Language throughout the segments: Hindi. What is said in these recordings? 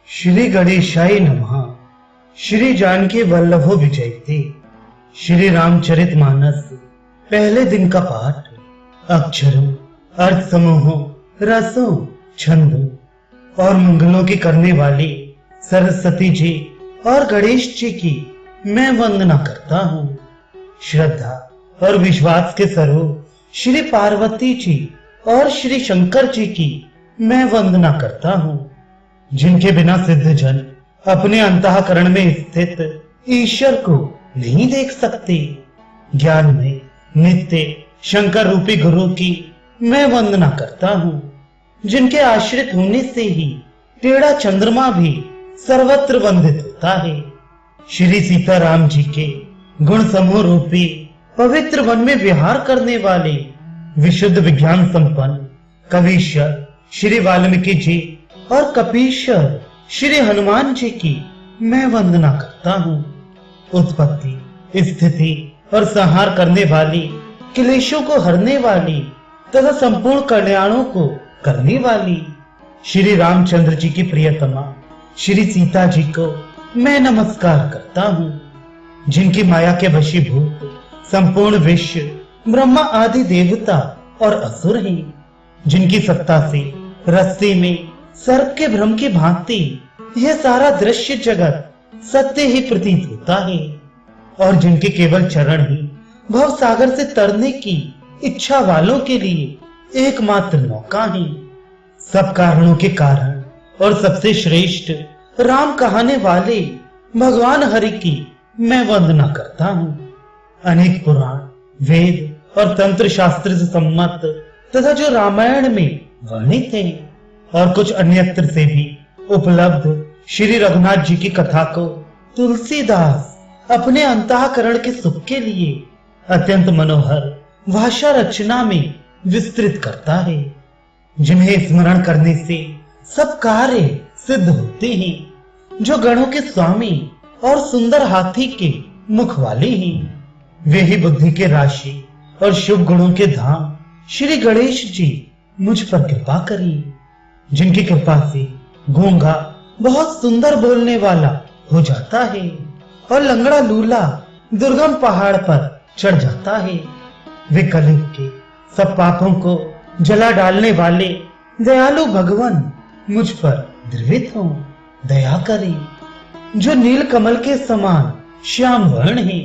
श्री गणेशाय नमः। श्री जानकी वल्लभो विजयते। श्री रामचरित मानस पहले दिन का पाठ। अक्षरों, अर्थ समूहों, रसों, छंदों और मंगलों की करने वाली सरस्वती जी और गणेश जी की मैं वंदना करता हूँ। श्रद्धा और विश्वास के स्वरूप श्री पार्वती जी और श्री शंकर जी की मैं वंदना करता हूँ, जिनके बिना सिद्ध जन अपने अंतःकरण में स्थित ईश्वर को नहीं देख सकते। ज्ञान में नित्य शंकर रूपी गुरु की मैं वंदना करता हूँ, जिनके आश्रित होने से ही टेढ़ा चंद्रमा भी सर्वत्र वंदित होता है। श्री सीताराम जी के गुण समूह रूपी पवित्र वन में विहार करने वाले विशुद्ध विज्ञान संपन्न कवीश्वर श्री वाल्मीकि जी और कपीश्वर श्री हनुमान जी की मैं वंदना करता हूँ। उत्पत्ति, स्थिति और संहार करने वाली, क्लेशों को हरने वाली तथा संपूर्ण कल्याणों को करने वाली श्री रामचंद्र जी की प्रियतमा श्री सीता जी को मैं नमस्कार करता हूँ, जिनकी माया के वशीभूत संपूर्ण विश्व ब्रह्मा आदि देवता और असुर हैं, जिनकी सत्ता से रस्ते में सर्प के भ्रम की भांति यह सारा दृश्य जगत सत्य ही प्रतीत होता है, और जिनके केवल चरण ही भव सागर से तरने की इच्छा वालों के लिए एकमात्र नौका है। सब कारणों के कारण और सबसे श्रेष्ठ राम कहाने वाले भगवान हरि की मैं वंदना करता हूँ। अनेक पुराण, वेद और तंत्र शास्त्र से सम्मत तथा जो रामायण में वर्णित है और कुछ अन्यत्र से भी उपलब्ध श्री रघुनाथ जी की कथा को तुलसीदास अपने अंतःकरण के सुख के लिए अत्यंत मनोहर भाषा रचना में विस्तृत करता है, जिन्हें स्मरण करने से सब कार्य सिद्ध होते हैं, जो गणों के स्वामी और सुंदर हाथी के मुख वाले हैं। वे ही बुद्धि के राशि और शुभ गुणों के धाम श्री गणेश जी मुझ पर कृपा करी, जिनकी कृपा से गूंगा बहुत सुंदर बोलने वाला हो जाता है और लंगड़ा लूला दुर्गम पहाड़ पर चढ़ जाता है। वे कलयुग के सब पापों को जला डालने वाले दयालु भगवान मुझ पर द्रवित हो दया करें, जो नील कमल के समान श्याम वर्ण है,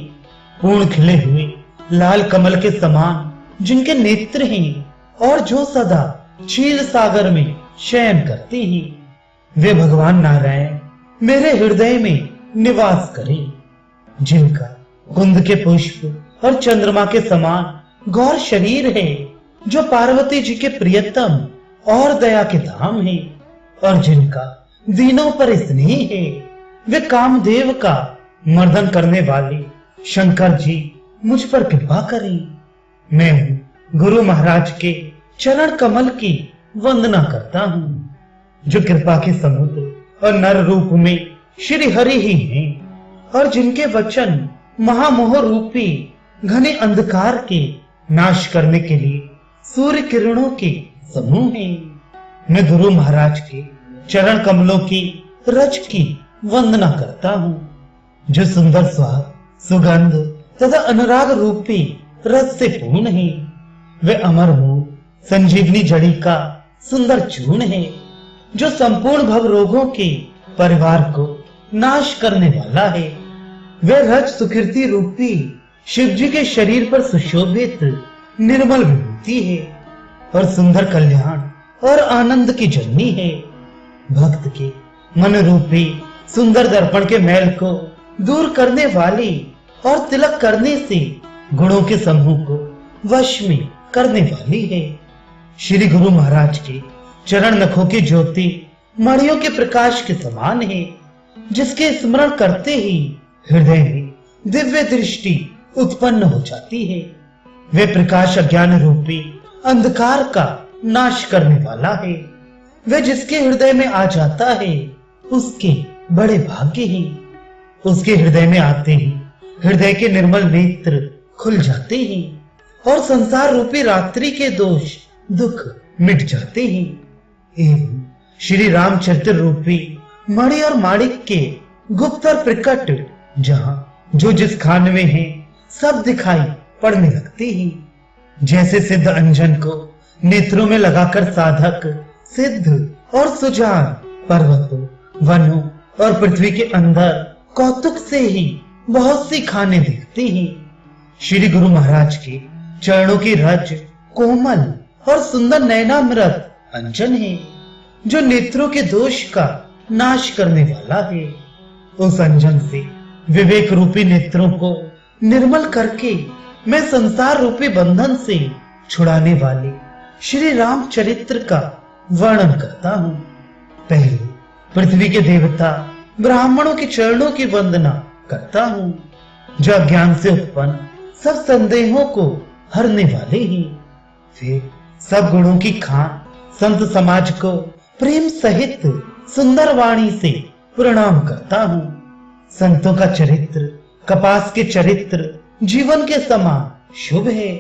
पूर्ण खिले हुए लाल कमल के समान जिनके नेत्र हैं, और जो सदा क्षीर सागर में शयन करते हैं। वे भगवान नारायण मेरे हृदय में निवास करें, जिनका कुंद के पुष्प और चंद्रमा के समान गौर शरीर है, जो पार्वती जी के प्रियतम और दया के धाम है, और जिनका दीनों पर स्नेह है। वे कामदेव का मर्दन करने वाले शंकर जी मुझ पर कृपा करें। मैं हूँ गुरु महाराज के चरण कमल की वंदना करता हूँ, जो कृपा के समुद्र और नर रूप में श्री हरि ही हैं, और जिनके वचन महामोह रूपी घने अंधकार के नाश करने के लिए सूर्य किरणों के समूह हैं। मैं गुरु महाराज के चरण कमलों की रज की वंदना करता हूँ, जो सुंदर स्वाद, सुगंध तथा अनुराग रूपी रस से पूर्ण है। वे अमर मूल संजीवनी जड़ी का सुंदर चूर्ण है, जो संपूर्ण भव रोगों के परिवार को नाश करने वाला है। वे रज सुकृति रूपी शिव जी के शरीर पर सुशोभित निर्मल विभूति है, और सुंदर कल्याण और आनंद की जननी है। भक्त के मन रूपी सुंदर दर्पण के मैल को दूर करने वाली और तिलक करने से गुणों के समूह को वश में करने वाली है। श्री गुरु महाराज के चरण नखों की ज्योति मणियों के प्रकाश के समान है, जिसके स्मरण करते ही हृदय में दिव्य दृष्टि उत्पन्न हो जाती है। वे प्रकाश अज्ञान रूपी अंधकार का नाश करने वाला है। वे जिसके हृदय में आ जाता है उसके बड़े भाग्य हैं। उसके हृदय में आते ही हृदय के निर्मल नेत्र खुल जाते हैं, और संसार रूपी रात्रि के दोष दुख मिट जाते हैं। एवं श्री रामचरित्र रूपी मणि और माणिक के गुप्त और प्रकट जहां जो जिस खान में है सब दिखाई पड़ने लगते ही। जैसे सिद्ध अंजन को नेत्रों में लगाकर साधक सिद्ध और सुजान पर्वतों, वनों और पृथ्वी के अंदर कौतुक से ही बहुत सी खाने देखते हैं। श्री गुरु महाराज के चरणों की रज कोमल और सुंदर नयनामृत अंजन है, जो नेत्रों के दोष का नाश करने वाला है। उस अंजन से विवेक रूपी नेत्रों को निर्मल करके मैं संसार रूपी बंधन से छुड़ाने वाले श्री राम चरित्र का वर्णन करता हूँ। पहले पृथ्वी के देवता ब्राह्मणों के चरणों की वंदना करता हूँ, जो अज्ञान से उत्पन्न सब संदेहों को हरने वाले ही। फिर सब गुणों की खान संत समाज को प्रेम सहित सुंदर वाणी से प्रणाम करता हूँ। संतों का चरित्र कपास के चरित्र जीवन के समान शुभ है,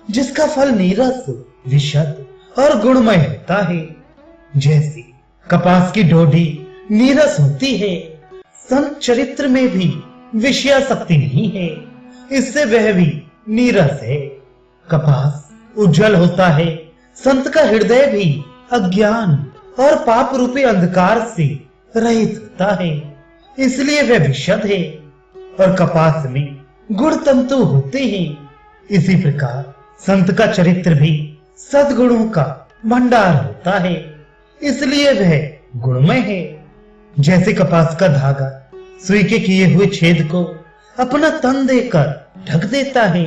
जिसका फल नीरस विशद और गुणमय होता है। जैसे कपास की डोडी नीरस होती है, संत चरित्र में भी विषयासक्ति नहीं है, इससे वह भी नीरस है। कपास उज्जवल होता है, संत का हृदय भी अज्ञान और पाप रूपी अंधकार से रहित होता है, इसलिए वह विशद है। और कपास में गुण तंतु होते हैं। इसी प्रकार संत का चरित्र भी सद्गुणों का भंडार होता है, इसलिए वह गुणमय है। जैसे कपास का धागा सुई के किए हुए छेद को अपना तन देकर ढक देता है,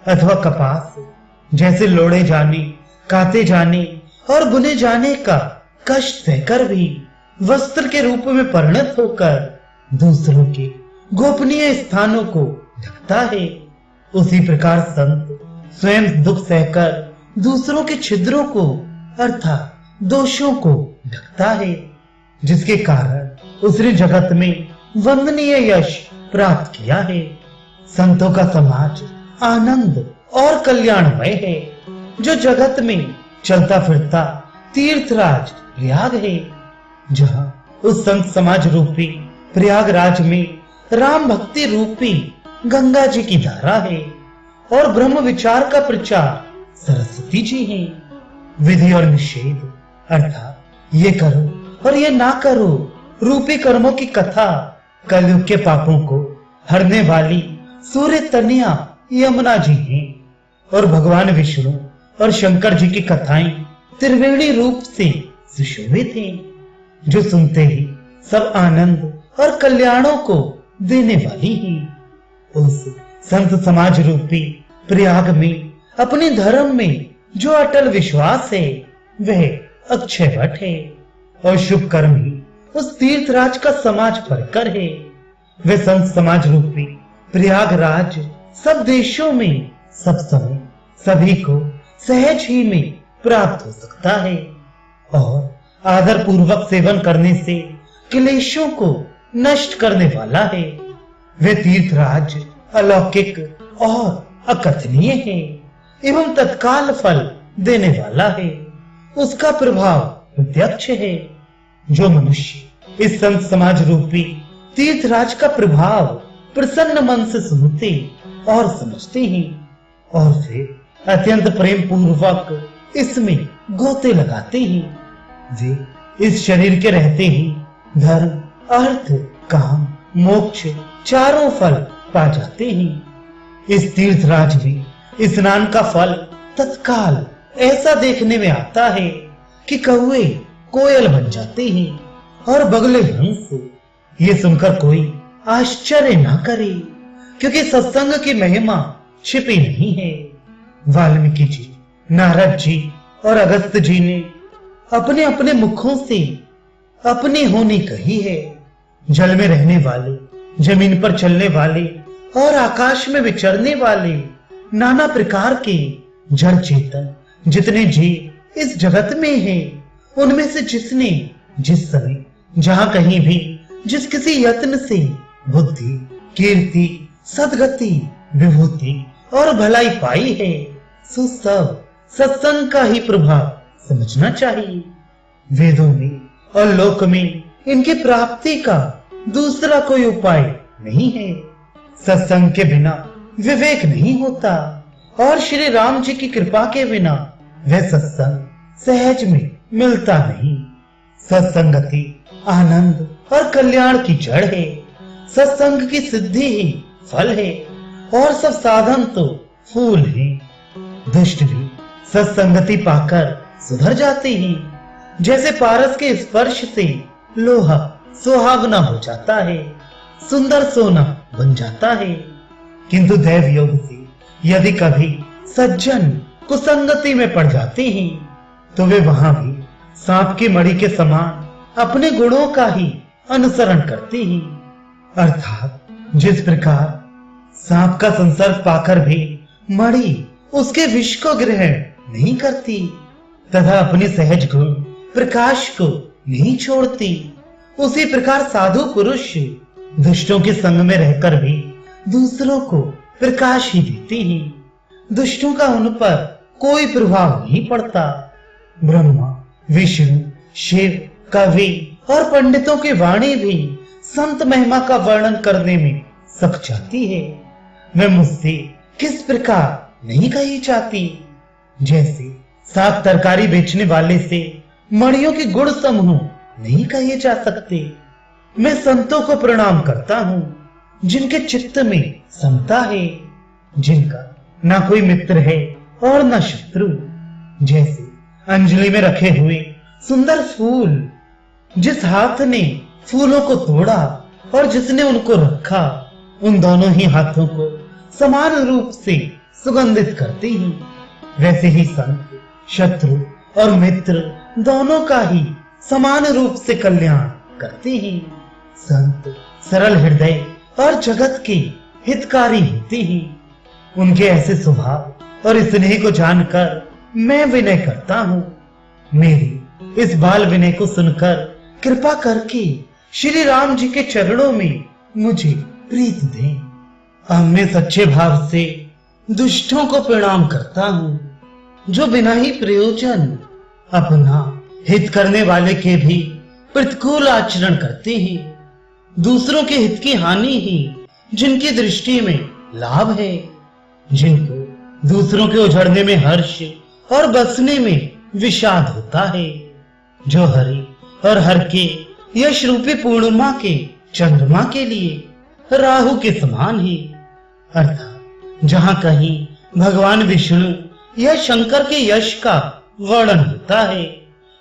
अथवा कपास जैसे लोड़े जाने, काते जाने और बुने जाने का कष्ट सहकर भी वस्त्र के रूप में परिणत होकर दूसरों के गोपनीय स्थानों को ढकता है, उसी प्रकार संत स्वयं दुख सहकर दूसरों के छिद्रों को अर्थात दोषों को ढकता है, जिसके कारण उसने जगत में वंदनीय यश प्राप्त किया है। संतों का समाज आनंद और कल्याणमय है, जो जगत में चलता फिरता तीर्थराज प्रयाग है। जहां उस संत समाज रूपी प्रयागराज में राम भक्ति रूपी गंगा जी की धारा है और ब्रह्म विचार का प्रचार सरस्वती जी है। विधि और निषेध अर्थात ये करो और ये ना करो रूपी कर्मों की कथा कलयुग के पापों को हरने वाली सूर्य तनिया यमुना जी हैं, और भगवान विष्णु और शंकर जी की कथाएं त्रिवेणी रूप से सुशोभित हैं, जो सुनते ही सब आनंद और कल्याणों को देने वाली ही। उस संत समाज रूपी प्रयाग में अपने धर्म में जो अटल विश्वास है वह अक्षय वट है, और शुभ कर्म ही उस तीर्थराज का समाज परकर है। वह संत समाज रूपी प्रयागराज सब देशों में सब समय सभी को सहज ही में प्राप्त हो सकता है, और आदर पूर्वक सेवन करने से क्लेशों को नष्ट करने वाला है। वह तीर्थराज अलौकिक और अकथनीय है एवं तत्काल फल देने वाला है, उसका प्रभाव प्रत्यक्ष है। जो मनुष्य इस संत समाज रूपी तीर्थराज का प्रभाव प्रसन्न मन से सुनते और समझते हैं और फिर अत्यंत प्रेम पूर्वक इसमें गोते लगाते हैं, वे इस शरीर के रहते ही धर्म, अर्थ, काम, मोक्ष चारों फल पा जाते हैं। इस तीर्थराज में स्नान का फल तत्काल ऐसा देखने में आता है कि कौवे कोयल बन जाते हैं और बगले हंस। ये सुनकर कोई आश्चर्य ना करे, क्योंकि सत्संग की महिमा छिपी नहीं है। वाल्मीकि जी, नारद जी और अगस्त जी ने अपने अपने मुखों से अपनी होनी कही है। जल में रहने वाले, जमीन पर चलने वाले और आकाश में विचरने वाले नाना प्रकार के जड़ चेतन जितने जीव इस जगत में हैं, उनमें से जिसने जिस समय जहां कहीं भी जिस किसी यत्न से बुद्धि, कीर्ति, सदगति, विभूति और भलाई पाई है, सो सब सत्संग का ही प्रभाव समझना चाहिए। वेदों में और लोक में इनकी प्राप्ति का दूसरा कोई उपाय नहीं है। सत्संग के बिना विवेक नहीं होता और श्री राम जी की कृपा के बिना वह सत्संग सहज में मिलता नहीं। सत्संगति आनंद और कल्याण की जड़ है। सत्संग की सिद्धि ही फल है और सब साधन तो फूल है। दुष्ट भी सत्संगति पाकर सुधर जाते हैं। जैसे पारस के स्पर्श से लोहा सुहावना हो जाता है, सुंदर सोना बन जाता है। किंतु दैव योग से यदि कभी सज्जन कुसंगति में पड़ जाते हैं तो वे वहां भी सांप की मणि के समान अपने गुणों का ही अनुसरण करते हैं। अर्थात जिस प्रकार सांप का संसर्ग पाकर भी मणि उसके विष को ग्रहण नहीं करती तथा अपने सहज गुण प्रकाश को नहीं छोड़ती, उसी प्रकार साधु पुरुष दुष्टों के संग में रहकर भी दूसरों को प्रकाश ही देते हैं। दुष्टों का उन पर कोई प्रभाव नहीं पड़ता। ब्रह्मा, विष्णु, शिव, कवि और पंडितों की वाणी भी संत महिमा का वर्णन करने में सक जाती है। वह मुझसे किस प्रकार नहीं कही जाती। जैसे साग तरकारी बेचने वाले से मणियों के गुण समूह नहीं कहे जा सकते। मैं संतों को प्रणाम करता हूँ जिनके चित्त में समता है, जिनका ना कोई मित्र है और न शत्रु। जैसे अंजलि में रखे हुए सुंदर फूल, जिस हाथ ने फूलों को तोड़ा और जिसने उनको रखा, उन दोनों ही हाथों को समान रूप से सुगंधित करते हैं। वैसे ही संत शत्रु और मित्र दोनों का ही समान रूप से कल्याण करते हैं। संत सरल हृदय और जगत के हितकारी होते हैं। उनके ऐसे स्वभाव और स्नेह को जानकर मैं विनय करता हूँ। मेरी इस बाल विनय को सुनकर कृपा करके श्री राम जी के चरणों में मुझे प्रीत दें। अब मैं सच्चे भाव से दुष्टों को प्रणाम करता हूँ, जो बिना ही प्रयोजन अपना हित करने वाले के भी प्रतिकूल आचरण करते हैं। दूसरों के हित की हानि ही जिनकी दृष्टि में लाभ है, जिनको दूसरों के उजड़ने में हर्ष और बसने में विषाद होता है, जो हरि और हर के यश रूपी पूर्णिमा के चंद्रमा के लिए राहु के समान है। अर्थात जहां कहीं भगवान विष्णु या शंकर के यश का वर्णन होता है,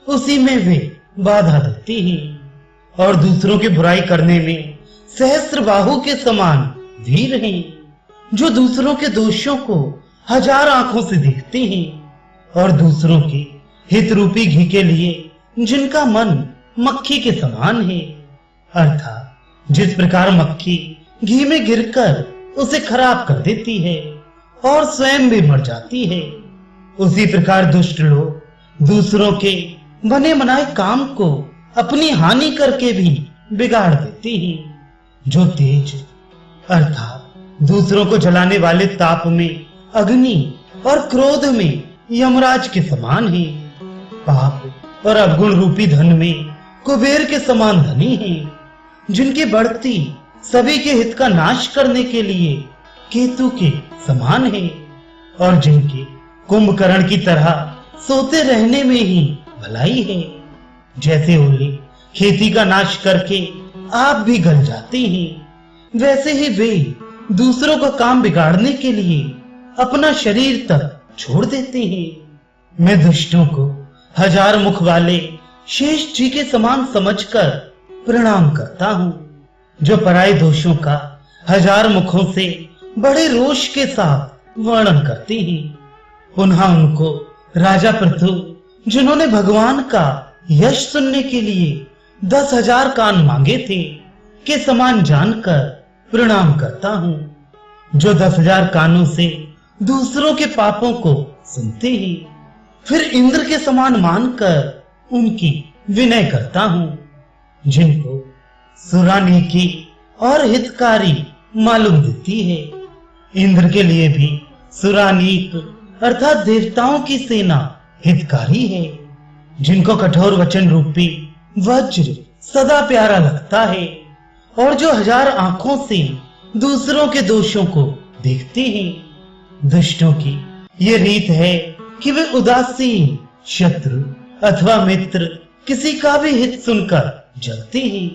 उसी में वे बाधा देते हैं और दूसरों की बुराई करने में सहस्त्र बाहु के समान वीर हैं, जो दूसरों के दोषों को हजार आंखों से देखते हैं और दूसरों के हित रूपी घी के लिए जिनका मन मक्खी के समान है। अर्थात जिस प्रकार मक्खी घी में गिरकर उसे खराब कर देती है और स्वयं भी मर जाती है, उसी प्रकार दुष्ट लोग दूसरों के बने बनाए काम को अपनी हानि करके भी बिगाड़ देते हैं। जो तेज अर्थात दूसरों को जलाने वाले ताप में अग्नि और क्रोध में यमराज के समान है, पाप और अवगुण रूपी धन में कुबेर के समान धनी है, जिनकी बढ़ती सभी के हित का नाश करने के लिए केतु के समान है और जिनके कुंभकर्ण की तरह सोते रहने में ही भलाई है। जैसे ओले खेती का नाश करके आप भी गल जाते हैं, वैसे ही वे दूसरों का काम बिगाड़ने के लिए अपना शरीर तक छोड़ देते हैं। मैं दुष्टों को हजार मुख वाले शेष जी के समान समझकर प्रणाम करता हूँ, जो पराये दोषों का हजार मुखों से बड़े रोष के साथ वर्णन करते हैं। पुनः उनको राजा पृथु, जिन्होंने भगवान का यश सुनने के लिए 10,000 कान मांगे थे, के समान जानकर प्रणाम करता हूँ, जो 10,000 कानों से दूसरों के पापों को सुनते ही फिर इंद्र के समान मानकर उनकी विनय करता हूँ, जिनको सुरानीकी और हितकारी मालूम देती है। इंद्र के लिए भी सुरानीक अर्थात देवताओं की सेना हितकारी है, जिनको कठोर वचन रूपी वज्र सदा प्यारा लगता है, और जो हजार आंखों से दूसरों के दोषों को देखते हैं। दुष्टों की ये रीत है कि वे उदासीन शत्रु अथवा मित्र किसी का भी हित सुनकर जलते हैं।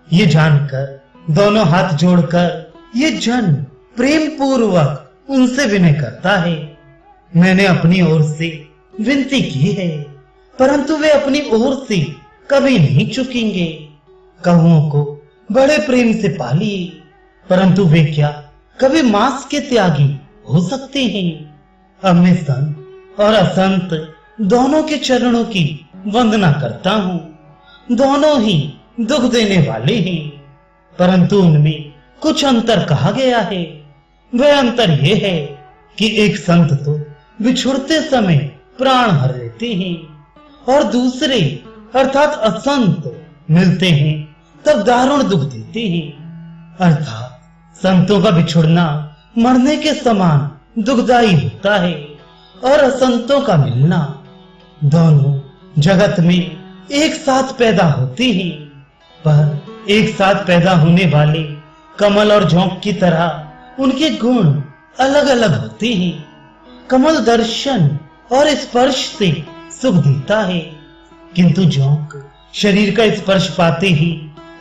ये जानकर दोनों हाथ जोड़कर ये जन प्रेम पूर्वक उनसे विनय करता है। मैंने अपनी ओर से विनती की है, परंतु वे अपनी ओर से कभी नहीं चुकेंगे। कौओं को बड़े प्रेम से पालिए, परंतु वे क्या कभी मांस के त्यागी हो सकते हैं। अब मैं संत और असंत दोनों के चरणों की वंदना करता हूँ। दोनों ही दुख देने वाले हैं, परंतु उनमें कुछ अंतर कहा गया है। वह अंतर यह है कि एक संत तो बिछुड़ते समय प्राण हर लेते हैं, और दूसरे अर्थात असंत मिलते हैं तब दारुण दुख देते हैं। अर्थात संतों का बिछुड़ना मरने के समान दुखदायी होता है, और असंतों का मिलना दोनों जगत में एक साथ पैदा होते हैं, पर एक साथ पैदा होने वाले कमल और झोंक की तरह उनके गुण अलग अलग होते हैं। कमल दर्शन और स्पर्श से सुख देता है, किंतु झोंक शरीर का स्पर्श पाते ही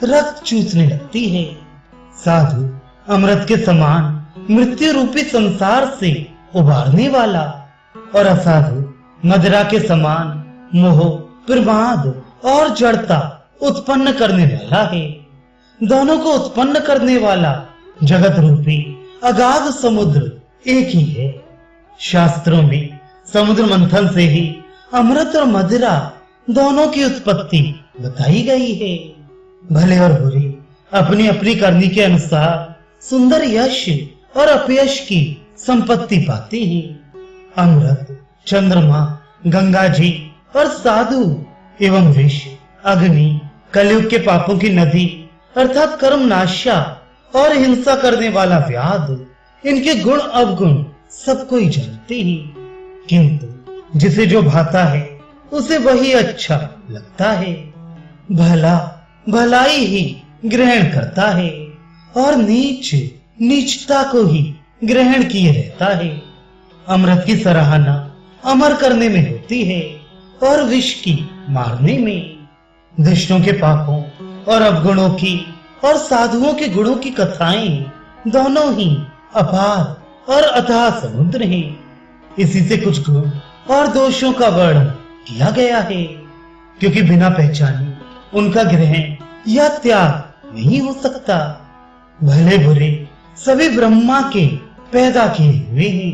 रक्त चूसने लगती है। साधु अमृत के समान मृत्यु रूपी संसार से उबारने वाला, और असाधु मदिरा के समान मोह प्रमाद और जड़ता उत्पन्न करने वाला है। दोनों को उत्पन्न करने वाला जगत रूपी अगाध समुद्र एक ही है। शास्त्रों में समुद्र मंथन से ही अमृत और मदिरा दोनों की उत्पत्ति बताई गई है। भले और बुरे अपनी अपनी करनी के अनुसार सुंदर यश और अपयश की संपत्ति पाते हैं। अमृत चंद्रमा गंगा जी और साधु एवं विष अग्नि कलयुग के पापों की नदी अर्थात कर्म नाशा और हिंसा करने वाला व्याध, इनके गुण अवगुण सबको ही जानते हैं, किंतु जिसे जो भाता है उसे वही अच्छा लगता है। भला भलाई ही ग्रहण करता है, और नीच नीचता को ही ग्रहण किए रहता है। अमृत की सराहना अमर करने में होती है, और विष की मारने में। दुष्टों के पापों और अवगुणों की और साधुओं के गुणों की कथाएं दोनों ही अपार और अथाह समुद्र हैं। इसी से कुछ गुण और दोषों का वर्णन किया गया है, क्योंकि बिना पहचाने उनका ग्रहण या त्याग नहीं हो सकता। भले बुरे सभी ब्रह्मा के पैदा किए हुए हैं,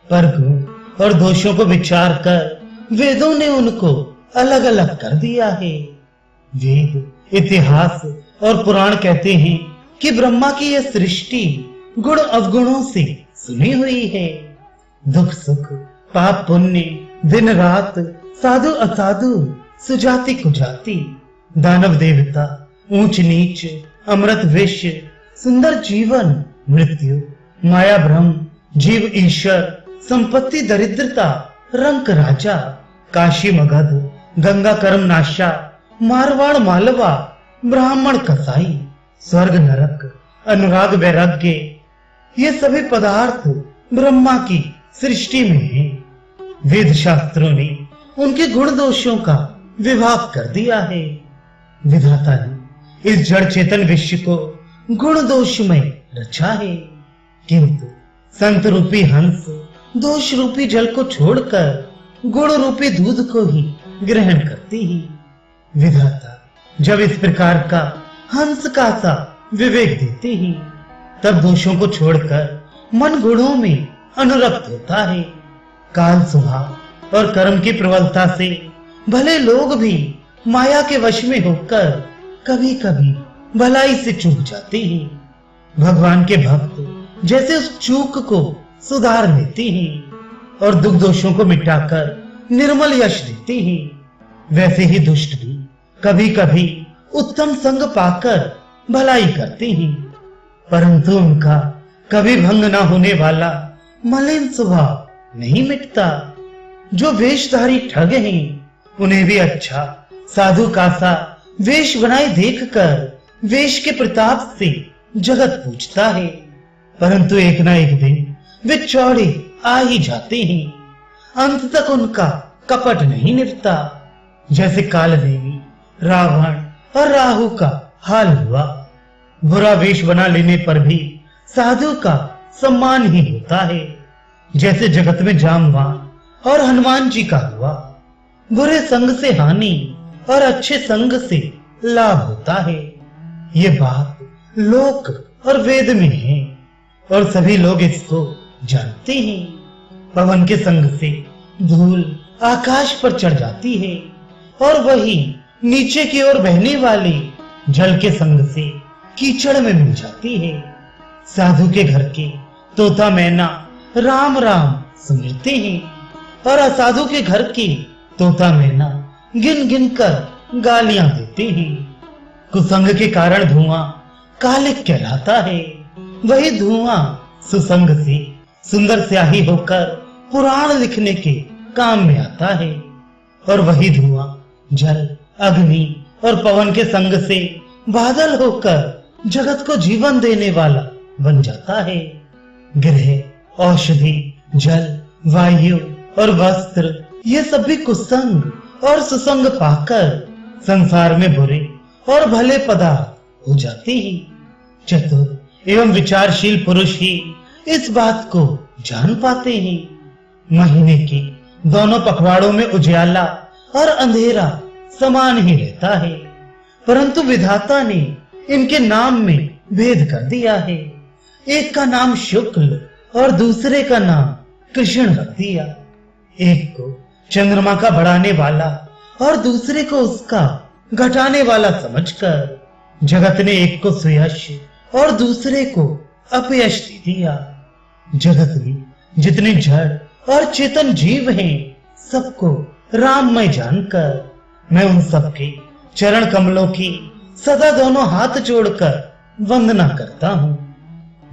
पर गुण और दोषों को विचार कर वेदों ने उनको अलग अलग कर दिया है। वेद इतिहास और पुराण कहते हैं कि ब्रह्मा की यह सृष्टि गुण अवगुणों से सुनी हुई है। दुख सुख पाप पुण्य दिन रात साधु असाधु सुजाति कुजाति दानव देवता ऊंच नीच अमृत विष सुंदर जीवन मृत्यु माया ब्रह्म जीव ईश्वर संपत्ति दरिद्रता रंक राजा काशी मगध गंगा कर्म नाशा मारवाड़ मालवा ब्राह्मण कसाई स्वर्ग नरक अनुराग वैराग्य, ये सभी पदार्थ ब्रह्मा की सृष्टि में हैं। वेद शास्त्रों ने उनके गुण दोषों का विभाग कर दिया है। विधाता ने इस जड़ चेतन विश्व को गुण दोषमय रचा है, किंतु संत रूपी हंस दोष रूपी जल को छोड़कर गुण रूपी दूध को ही ग्रहण करती है। विधाता जब इस प्रकार का हंस का सा विवेक देते हैं, तब दोषों को छोड़कर मन गुणों में अनुरक्त होता है। काल स्वभाव और कर्म की प्रबलता से भले लोग भी माया के वश में होकर कभी कभी भलाई से चूक जाते हैं। भगवान के भक्त जैसे उस चूक को सुधार लेते हैं और दुख दोषों को मिटाकर निर्मल यश देते हैं, वैसे ही दुष्ट भी कभी कभी उत्तम संग पाकर भलाई करते हैं, परंतु उनका कभी भंग न होने वाला मलिन स्वभाव नहीं मिटता। जो वेशधारी ठग हैं, उन्हें भी अच्छा साधु का सा वेश बनाए देखकर वेश के प्रताप से जगत पूछता है, परंतु एक ना एक दिन वे चौड़े आ ही जाते हैं। अंत तक उनका कपट नहीं निभता। जैसे काल देवी, रावण और राहु का हाल हुआ। बुरा वेश बना लेने पर भी साधु का सम्मान ही होता है। जैसे जगत में जामवान और हनुमान जी का हुआ। बुरे संग से हानि और अच्छे संग से लाभ होता है। ये बात लोक और वेद में है और सभी लोग इसको जानते हैं। पवन के संग से धूल आकाश पर चढ़ जाती है और वही नीचे की ओर बहने वाले जल के संग से कीचड़ में मिल जाती है। साधु के घर के तोता मैना राम राम सुनते हैं और असाधु के घर के तोता मैना गिन गिन कर गालियां देते हैं। कुसंग के कारण धुआं कालिक कहलाता है। वही धुआं सुसंग से सुंदर स्याही होकर पुराण लिखने के काम में आता है और वही धुआं जल, अग्नि और पवन के संग से बादल होकर जगत को जीवन देने वाला बन जाता है। गृह, औषधि, जल, वायु और वस्त्र ये सब भी कुसंग और सुसंग पाकर संसार में बुरे और भले पदार्थ हो जाते हैं। चतुर एवं विचारशील पुरुष ही इस बात को जान पाते हैं। महीने के दोनों पखवाड़ों में उजियाला और अंधेरा समान ही रहता है, परंतु विधाता ने इनके नाम में भेद कर दिया है। एक का नाम शुक्ल और दूसरे का नाम कृष्ण रख दिया। एक को चंद्रमा का बढ़ाने वाला और दूसरे को उसका घटाने वाला समझकर जगत ने एक को सुयश और दूसरे को अपयश दे दिया। जगत में जितने जड़ और चेतन जीव हैं, सबको राममय जानकर मैं उन सबके चरण कमलों की सदा दोनों हाथ जोड़कर वंदना करता हूँ।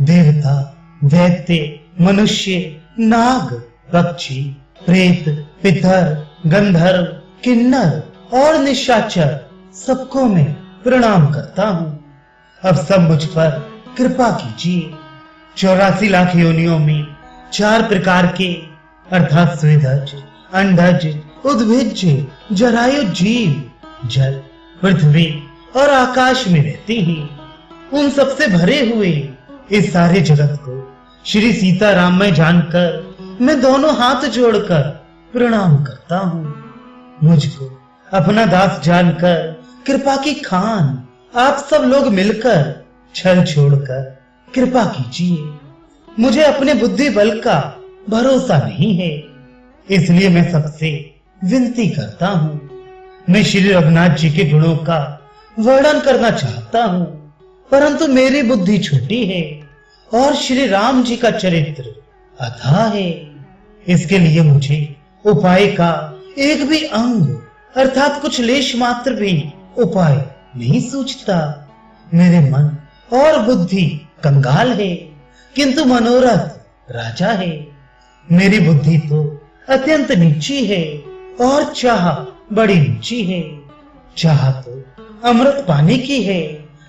देवता, दैत्य, मनुष्य, नाग, पक्षी, प्रेत, पितर, गंधर्व, किन्नर और निशाचर सबको मैं प्रणाम करता हूँ। अब सब मुझ पर कृपा कीजिए। 84 लाख योनियों में 4 प्रकार के अर्थात स्वेदज, अंडज, उद्भिज, जरायु जीव जल, पृथ्वी और आकाश में रहते हैं। उन सबसे भरे हुए इस सारे जगत को श्री सीता राम में जानकर मैं दोनों हाथ जोड़कर प्रणाम करता हूँ। मुझको अपना दास जानकर कृपा की खान आप सब लोग मिलकर छल छोड़कर कृपा कीजिए। मुझे अपने बुद्धि बल का भरोसा नहीं है, इसलिए मैं सबसे विनती करता हूँ। मैं श्री रघुनाथ जी के गुणों का वर्णन करना चाहता हूँ, परंतु मेरी बुद्धि छोटी है और श्री राम जी का चरित्र अथाह है। इसके लिए मुझे उपाय का एक भी अंग अर्थात कुछ लेश मात्र भी उपाय नहीं सूझता। मेरे मन और बुद्धि कंगाल है, किंतु मनोरथ राजा है। मेरी बुद्धि तो अत्यंत नीची है और चाह बड़ी ऊंची है। चाह तो अमृत पाने की है,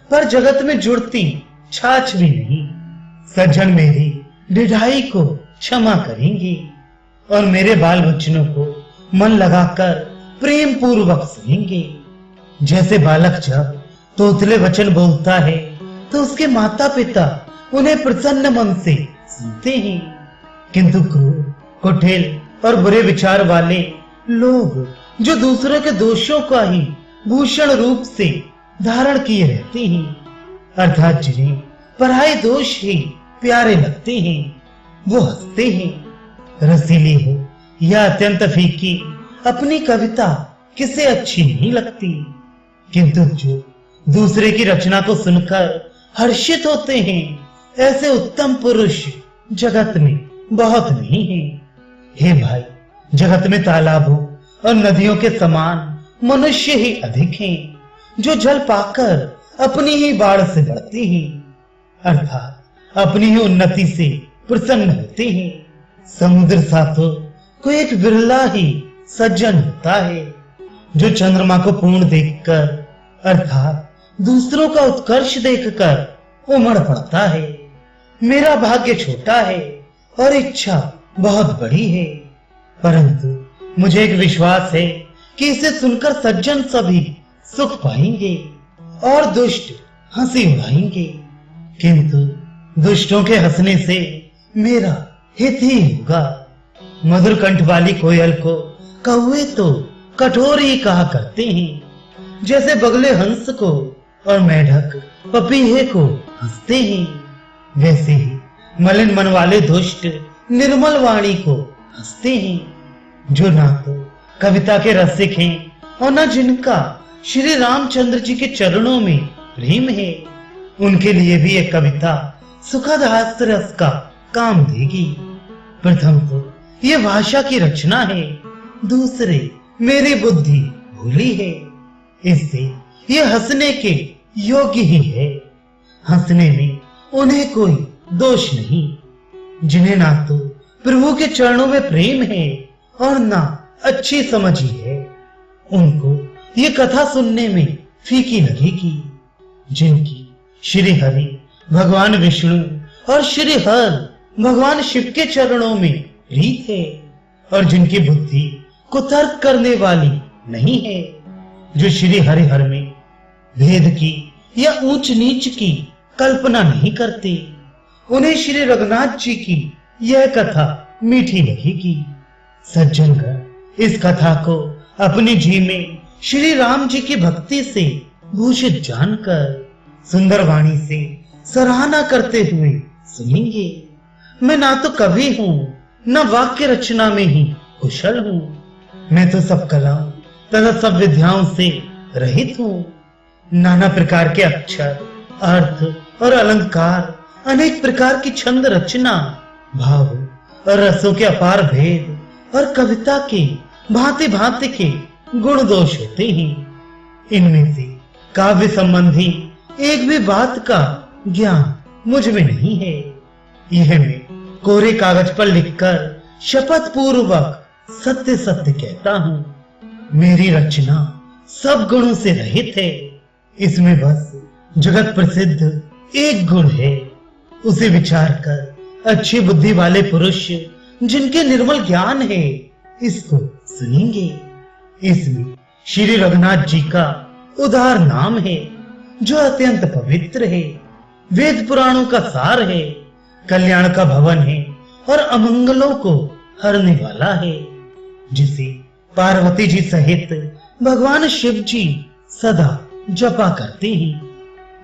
पर जगत में जुड़ती छाछ भी नहीं। सज्जन मेरी ढिठाई को क्षमा करेंगे और मेरे बाल बच्चों को मन लगाकर प्रेम पूर्वक सुनेंगे। जैसे बालक जब तोतले वचन बोलता है तो उसके माता पिता उन्हें प्रसन्न मन से सुनते हैं, किंतु क्रूर, कुटिल और बुरे विचार वाले लोग जो दूसरों के दोषों का ही भूषण रूप से धारण किए रहते हैं, अर्थात जिन्हें पराये दोष ही प्यारे लगते हैं, वो हंसते हैं। रसीली हो या अत्यंत फीकी अपनी कविता किसे अच्छी नहीं लगती, किंतु जो दूसरे की रचना को सुनकर हर्षित होते हैं, ऐसे उत्तम पुरुष जगत में बहुत नहीं है। हे भाई, जगत में तालाबों और नदियों के समान मनुष्य ही अधिक हैं, जो जल पाकर अपनी ही बाढ़ से बढ़ते हैं, अर्थात अपनी ही उन्नति से प्रसन्न होते हैं। समुद्र सा तो कोई एक बिरला ही सज्जन होता है, जो चंद्रमा को पूर्ण देखकर अर्थात दूसरों का उत्कर्ष देखकर उमड़ पड़ता है। मेरा भाग्य छोटा है और इच्छा बहुत बड़ी है, परंतु मुझे एक विश्वास है कि इसे सुनकर सज्जन सभी सुख पाएंगे और दुष्ट हंसी उड़ाएंगे, किंतु दुष्टों के हंसने से मेरा हित ही होगा। मधुर कंठ वाली कोयल को कौवे तो कठोर ही कहा करते हैं, जैसे बगले हंस को और मेढक पपीहे को हंसते हैं, वैसे ही मलिन मन वाले दुष्ट निर्मल वाणी को हंसते हैं। जो ना तो कविता के रसिक हैं और न जिनका श्री रामचंद्र जी के चरणों में प्रेम है, उनके लिए भी एक कविता सुखद हास्य रस का काम देगी। प्रथम तो ये भाषा की रचना है, दूसरे मेरी बुद्धि भूली है, इससे ये हंसने के योग्य ही है। हंसने में उन्हें कोई दोष नहीं, जिन्हें ना तो प्रभु के चरणों में प्रेम है और ना अच्छी समझ ही है, उनको ये कथा सुनने में फीकी लगेगी। जिनकी श्री हरि भगवान विष्णु और श्री हर भगवान शिव के चरणों में प्रीत है और जिनकी बुद्धि कुतर्क करने वाली नहीं है, जो श्री हरिहर में भेद की या ऊंच नीच की कल्पना नहीं करते, उन्हें श्री रघुनाथ जी की यह कथा मीठी लगेगी। सज्जनगण इस कथा को अपनी जी में श्री राम जी की भक्ति से भूषित जानकर सुंदर वाणी से सराहना करते हुए सुनेंगे। मैं ना तो कवि हूँ न वाक्य रचना में ही कुशल हूँ, मैं तो सब कलाओं तथा सब विद्याओं से रहित हूँ। नाना प्रकार के अक्षर, अर्थ और अलंकार, अनेक प्रकार की छंद रचना, भाव और रसों के अपार भेद और कविता के भांति भांति के गुण दोष होते हैं। इनमें से काव्य संबंधी एक भी बात का ज्ञान मुझ में नहीं है। यह मैं कोरे कागज पर लिखकर शपथ पूर्वक सत्य सत्य कहता हूँ। मेरी रचना सब गुणों से रहित है, इसमें बस जगत प्रसिद्ध एक गुण है। उसे विचार कर अच्छी बुद्धि वाले पुरुष जिनके निर्मल ज्ञान है इसको सुनेंगे। इसमें श्री रघुनाथ जी का उदार नाम है, जो अत्यंत पवित्र है, वेद पुराणों का सार है, कल्याण का भवन है और अमंगलों को हरने वाला है, जिसे पार्वती जी सहित भगवान शिव जी सदा जपा करते हैं।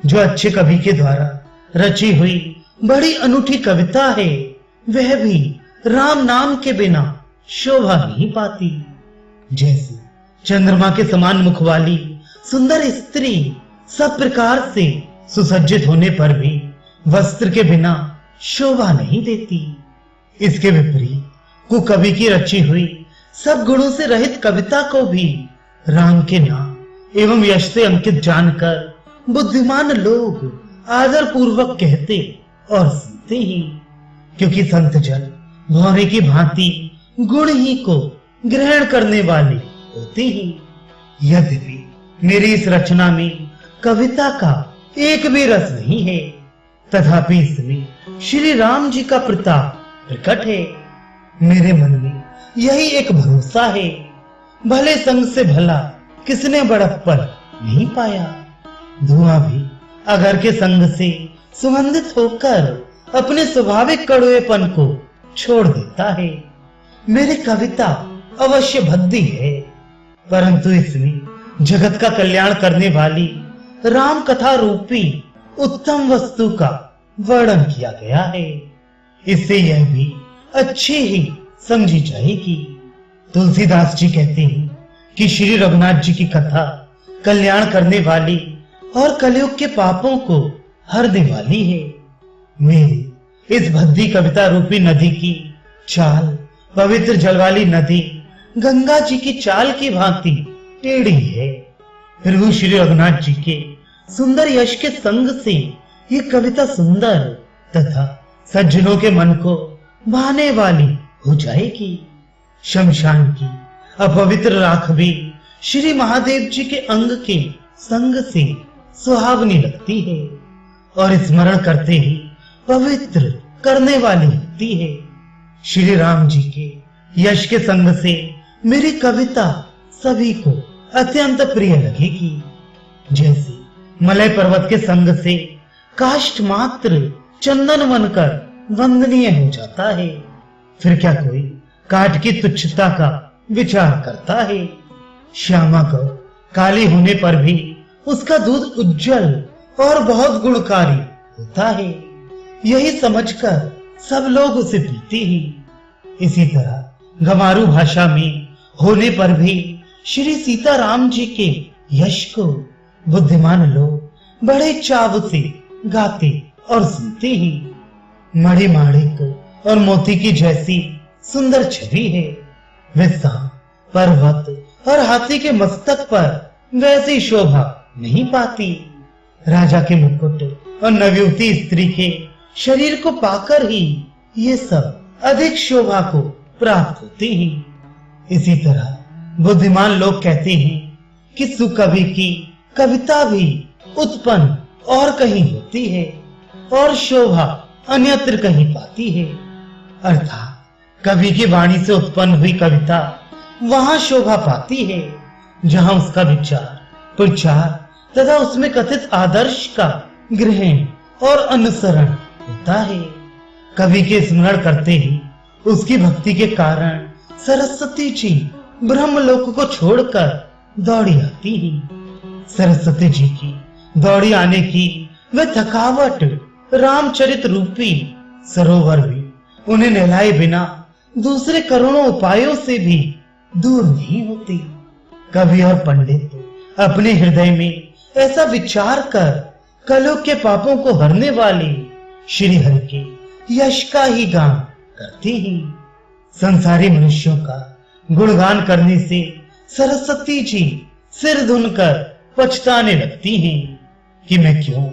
जो अच्छे कवि के द्वारा रची हुई बड़ी अनूठी कविता है, वह भी राम नाम के बिना शोभा नहीं पाती। जैसे चंद्रमा के समान मुख वाली सुंदर स्त्री सब प्रकार से सुसज्जित होने पर भी वस्त्र के बिना शोभा नहीं देती, इसके विपरीत कुकवि की रची हुई सब गुणों से रहित कविता को भी राम के नाम एवं यश से अंकित जानकर बुद्धिमान लोग आदर पूर्वक कहते और सुनते हैं, क्योंकि संत जन भौरे की भांति गुण ही को ग्रहण करने वाले होते हैं। यद्यपि मेरी इस रचना में कविता का एक भी रस नहीं है, तथापि इसमें श्री राम जी का प्रताप प्रकट है। मेरे मन में यही एक भरोसा है, भले संग से भला किसने बड़प्पन नहीं पाया। धुआं भी अगर के संग से सुगंधित होकर अपने स्वाभाविक कड़वेपन को छोड़ देता है। मेरी कविता अवश्य भद्दी है, परंतु इसमें जगत का कल्याण करने वाली राम कथा रूपी उत्तम वस्तु का वर्णन किया गया है। इससे यह भी अच्छी ही समझी जाएगी। तुलसीदास जी कहते हैं कि श्री रघुनाथ जी की कथा कल्याण करने वाली और कलयुग के पापों को हरने वाली है। मेरी इस भद्दी कविता रूपी नदी की चाल, पवित्र जल वाली नदी गंगा जी की चाल की भांति टेढ़ी है। प्रभु श्री रघुनाथ जी के सुंदर यश के संग से ये कविता सुंदर तथा सज्जनों के मन को भाने वाली हो जाएगी। शमशान की अपवित्र राख भी श्री महादेव जी के अंग के संग से सुहावनी लगती है और स्मरण करते ही पवित्र करने वाली होती है। श्री राम जी के यश के संग से मेरी कविता सभी को अत्यंत प्रिय लगेगी। जैसे मलय पर्वत के संग से काष्ठ मात्र चंदन बनकर वंदनीय हो जाता है, फिर क्या कोई काठ की तुच्छता का विचार करता है। श्यामा गौ काली होने पर भी उसका दूध उज्जवल और बहुत गुणकारी होता है, यही समझकर सब लोग उसे पीते हैं। इसी तरह गंवारू भाषा में होने पर भी श्री सीताराम जी के यश को बुद्धिमान लोग बड़े चाव से गाते और सुनते हैं। मणि माणिक और मोती की जैसी सुंदर छवि है, वैसा पर्वत और हाथी के मस्तक पर वैसी शोभा नहीं पाती। राजा के मुकुट और नवयुवती स्त्री के शरीर को पाकर ही ये सब अधिक शोभा को प्राप्त होते हैं। इसी तरह बुद्धिमान लोग कहते हैं कि सुकवि की कविता भी उत्पन्न और कहीं होती है और शोभा अन्यत्र कहीं पाती है, अर्थात कवि की वाणी से उत्पन्न हुई कविता वहां शोभा पाती है जहां उसका विचार, प्रचार तथा उसमें कथित आदर्श का ग्रहण और अनुसरण होता है। कवि के स्मरण करते ही उसकी भक्ति के कारण सरस्वती जी ब्रह्मलोक को छोड़कर दौड़ी आती हैं। सरस्वती जी की दौड़ी आने की वह थकावट रामचरित रूपी सरोवर भी उन्हें नहलाए बिना दूसरे करोड़ों उपायों से भी दूर नहीं होती। कवि और पंडित अपने हृदय में ऐसा विचार कर कलयुग के पापों को हरने वाले श्री हरि के यश का ही गान करते हैं। संसारी मनुष्यों का गुणगान करने से सरस्वती जी सिर धुनकर पछताने लगती हैं कि मैं क्यों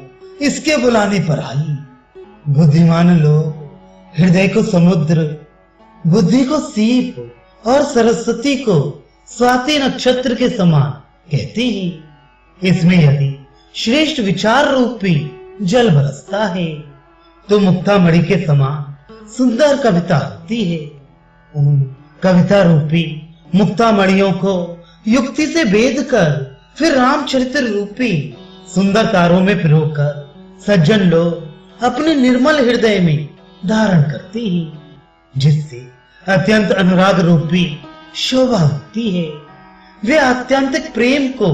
इसके बुलाने पर आई। बुद्धिमान लोग हृदय को समुद्र, बुद्धि को सीप और सरस्वती को स्वाति नक्षत्र के समान कहते हैं। इसमें यदि श्रेष्ठ विचार रूपी जल बरसता है तो मुक्तामणि के समान सुंदर कविता होती है। उन कविता रूपी मुक्तामणियों को युक्ति से भेद कर फिर रामचरित्र रूपी सुंदर तारों में पिरोकर सज्जन लोग अपने निर्मल हृदय में धारण करते हैं, जिससे अत्यंत अनुराग रूपी शोभा होती है। वे आत्यंतिक प्रेम को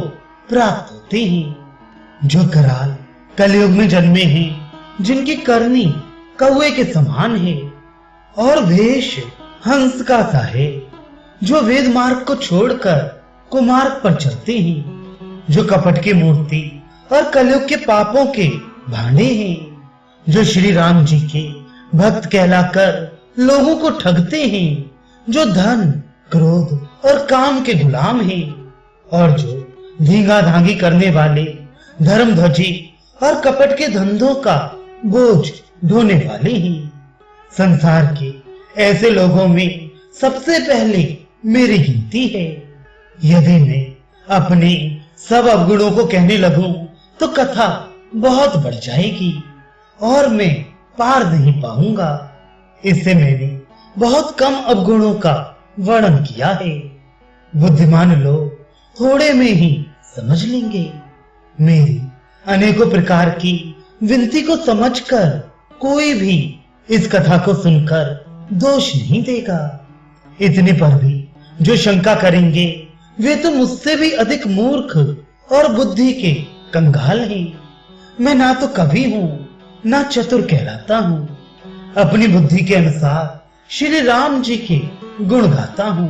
प्राप्त होते हैं। जो कराल कलयुग में जन्मे हैं, जिनकी करनी कौवे के समान है और वेश हंस का सा है, जो वेद मार्ग को छोड़कर कुमार्ग पर चलते हैं, जो कपट की मूर्ति और कलयुग के पापों के भांडे हैं, जो श्री राम जी के भक्त कहलाकर लोगों को ठगते हैं, जो धन, क्रोध और काम के गुलाम हैं और जो धींगा धांगी करने वाले धर्मध्वजी और कपट के धंधों का बोझ ढोने वाले हैं। संसार के ऐसे लोगों में सबसे पहले मेरी गिनती है। यदि मैं अपने सब अवगुणों को कहने लगूं तो कथा बहुत बढ़ जाएगी और मैं पार नहीं पाऊंगा। इससे मैंने बहुत कम अवगुणों का वर्णन किया है। बुद्धिमान लोग थोड़े में ही समझ लेंगे। मेरी अनेकों प्रकार की विनती को समझकर कोई भी इस कथा को सुनकर दोष नहीं देगा। इतने पर भी जो शंका करेंगे वे तो मुझसे भी अधिक मूर्ख और बुद्धि के कंगाल हैं। मैं ना तो कवि हूँ ना चतुर कहलाता हूँ। अपनी बुद्धि के अनुसार श्री राम जी के गुण गाता हूँ।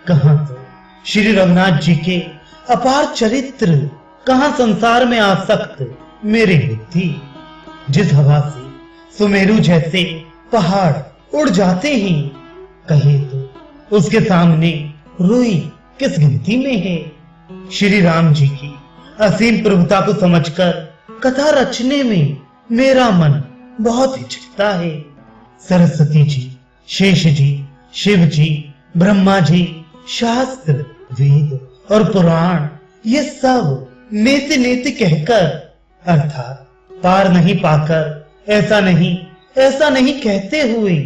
कहाँ तो श्री रघुनाथ जी के अपार चरित्र, कहाँ संसार में आसक्त मेरी बुद्धि। जिस हवा से सुमेरु जैसे पहाड़ उड़ जाते हैं, कहे तो उसके सामने रुई किस गिनती में है। श्री राम जी की असीम प्रभुता को समझकर कथा रचने में मेरा मन बहुत हिचकता है। सरस्वती जी, शेष जी, शिव जी, ब्रह्मा जी, शास्त्र, वेद और पुराण ये सब नेति नेति कहकर, अर्थात पार नहीं पाकर ऐसा नहीं कहते हुए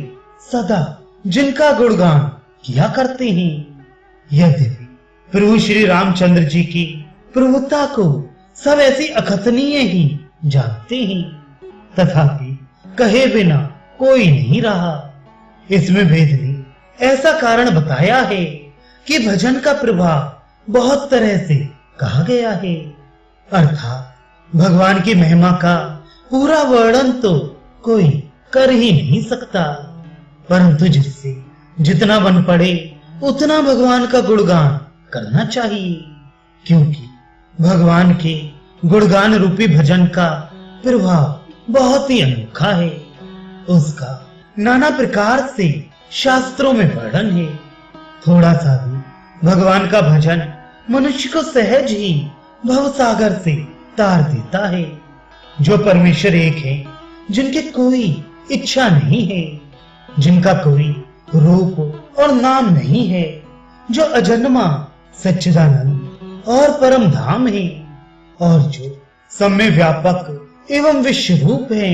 सदा जिनका गुणगान किया करते हैं। यद्यपि प्रभु श्री रामचंद्र जी की प्रभुता को सब ऐसी अकथनीय ही जानते हैं, तथापि कहे बिना कोई नहीं रहा। इसमें वेद ने ऐसा कारण बताया है कि भजन का प्रभाव बहुत तरह से कहा गया है, अर्थात भगवान की महिमा का पूरा वर्णन तो कोई कर ही नहीं सकता, परंतु जिससे जितना बन पड़े उतना भगवान का गुणगान करना चाहिए, क्योंकि भगवान के गुणगान रूपी भजन का प्रभाव बहुत ही अनोखा है। उसका नाना प्रकार से शास्त्रों में वर्णन है। थोड़ा सा भी भगवान का भजन मनुष्य को सहज ही भवसागर से तार देता है। जो परमेश्वर एक है, जिनके कोई इच्छा नहीं है, जिनका कोई रूप और नाम नहीं है, जो अजन्मा सच्चिदानंद और परम धाम है, और जो सब में व्यापक एवं विश्व रूप है,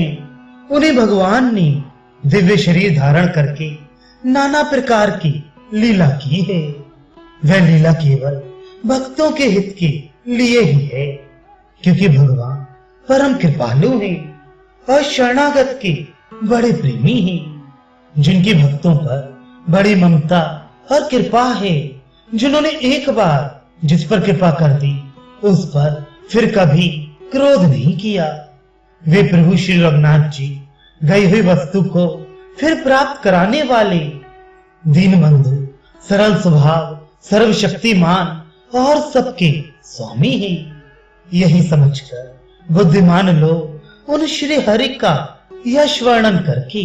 उन्हें भगवान ने दिव्य शरीर धारण करके नाना प्रकार की लीला की है। वह लीला केवल भक्तों के हित के लिए ही है, क्योंकि भगवान परम कृपालु है और शरणागत के बड़े प्रेमी हैं, जिनकी भक्तों पर बड़ी ममता और कृपा है, जिन्होंने एक बार जिस पर कृपा कर दी उस पर फिर कभी क्रोध नहीं किया। वे प्रभु श्री रघुनाथ जी गई हुई वस्तु को फिर प्राप्त कराने वाले, दीनबंधु, सरल स्वभाव, सर्वशक्तिमान और सबके स्वामी हैं। यही समझकर बुद्धिमान लोग उन श्री हरि का यश वर्णन करके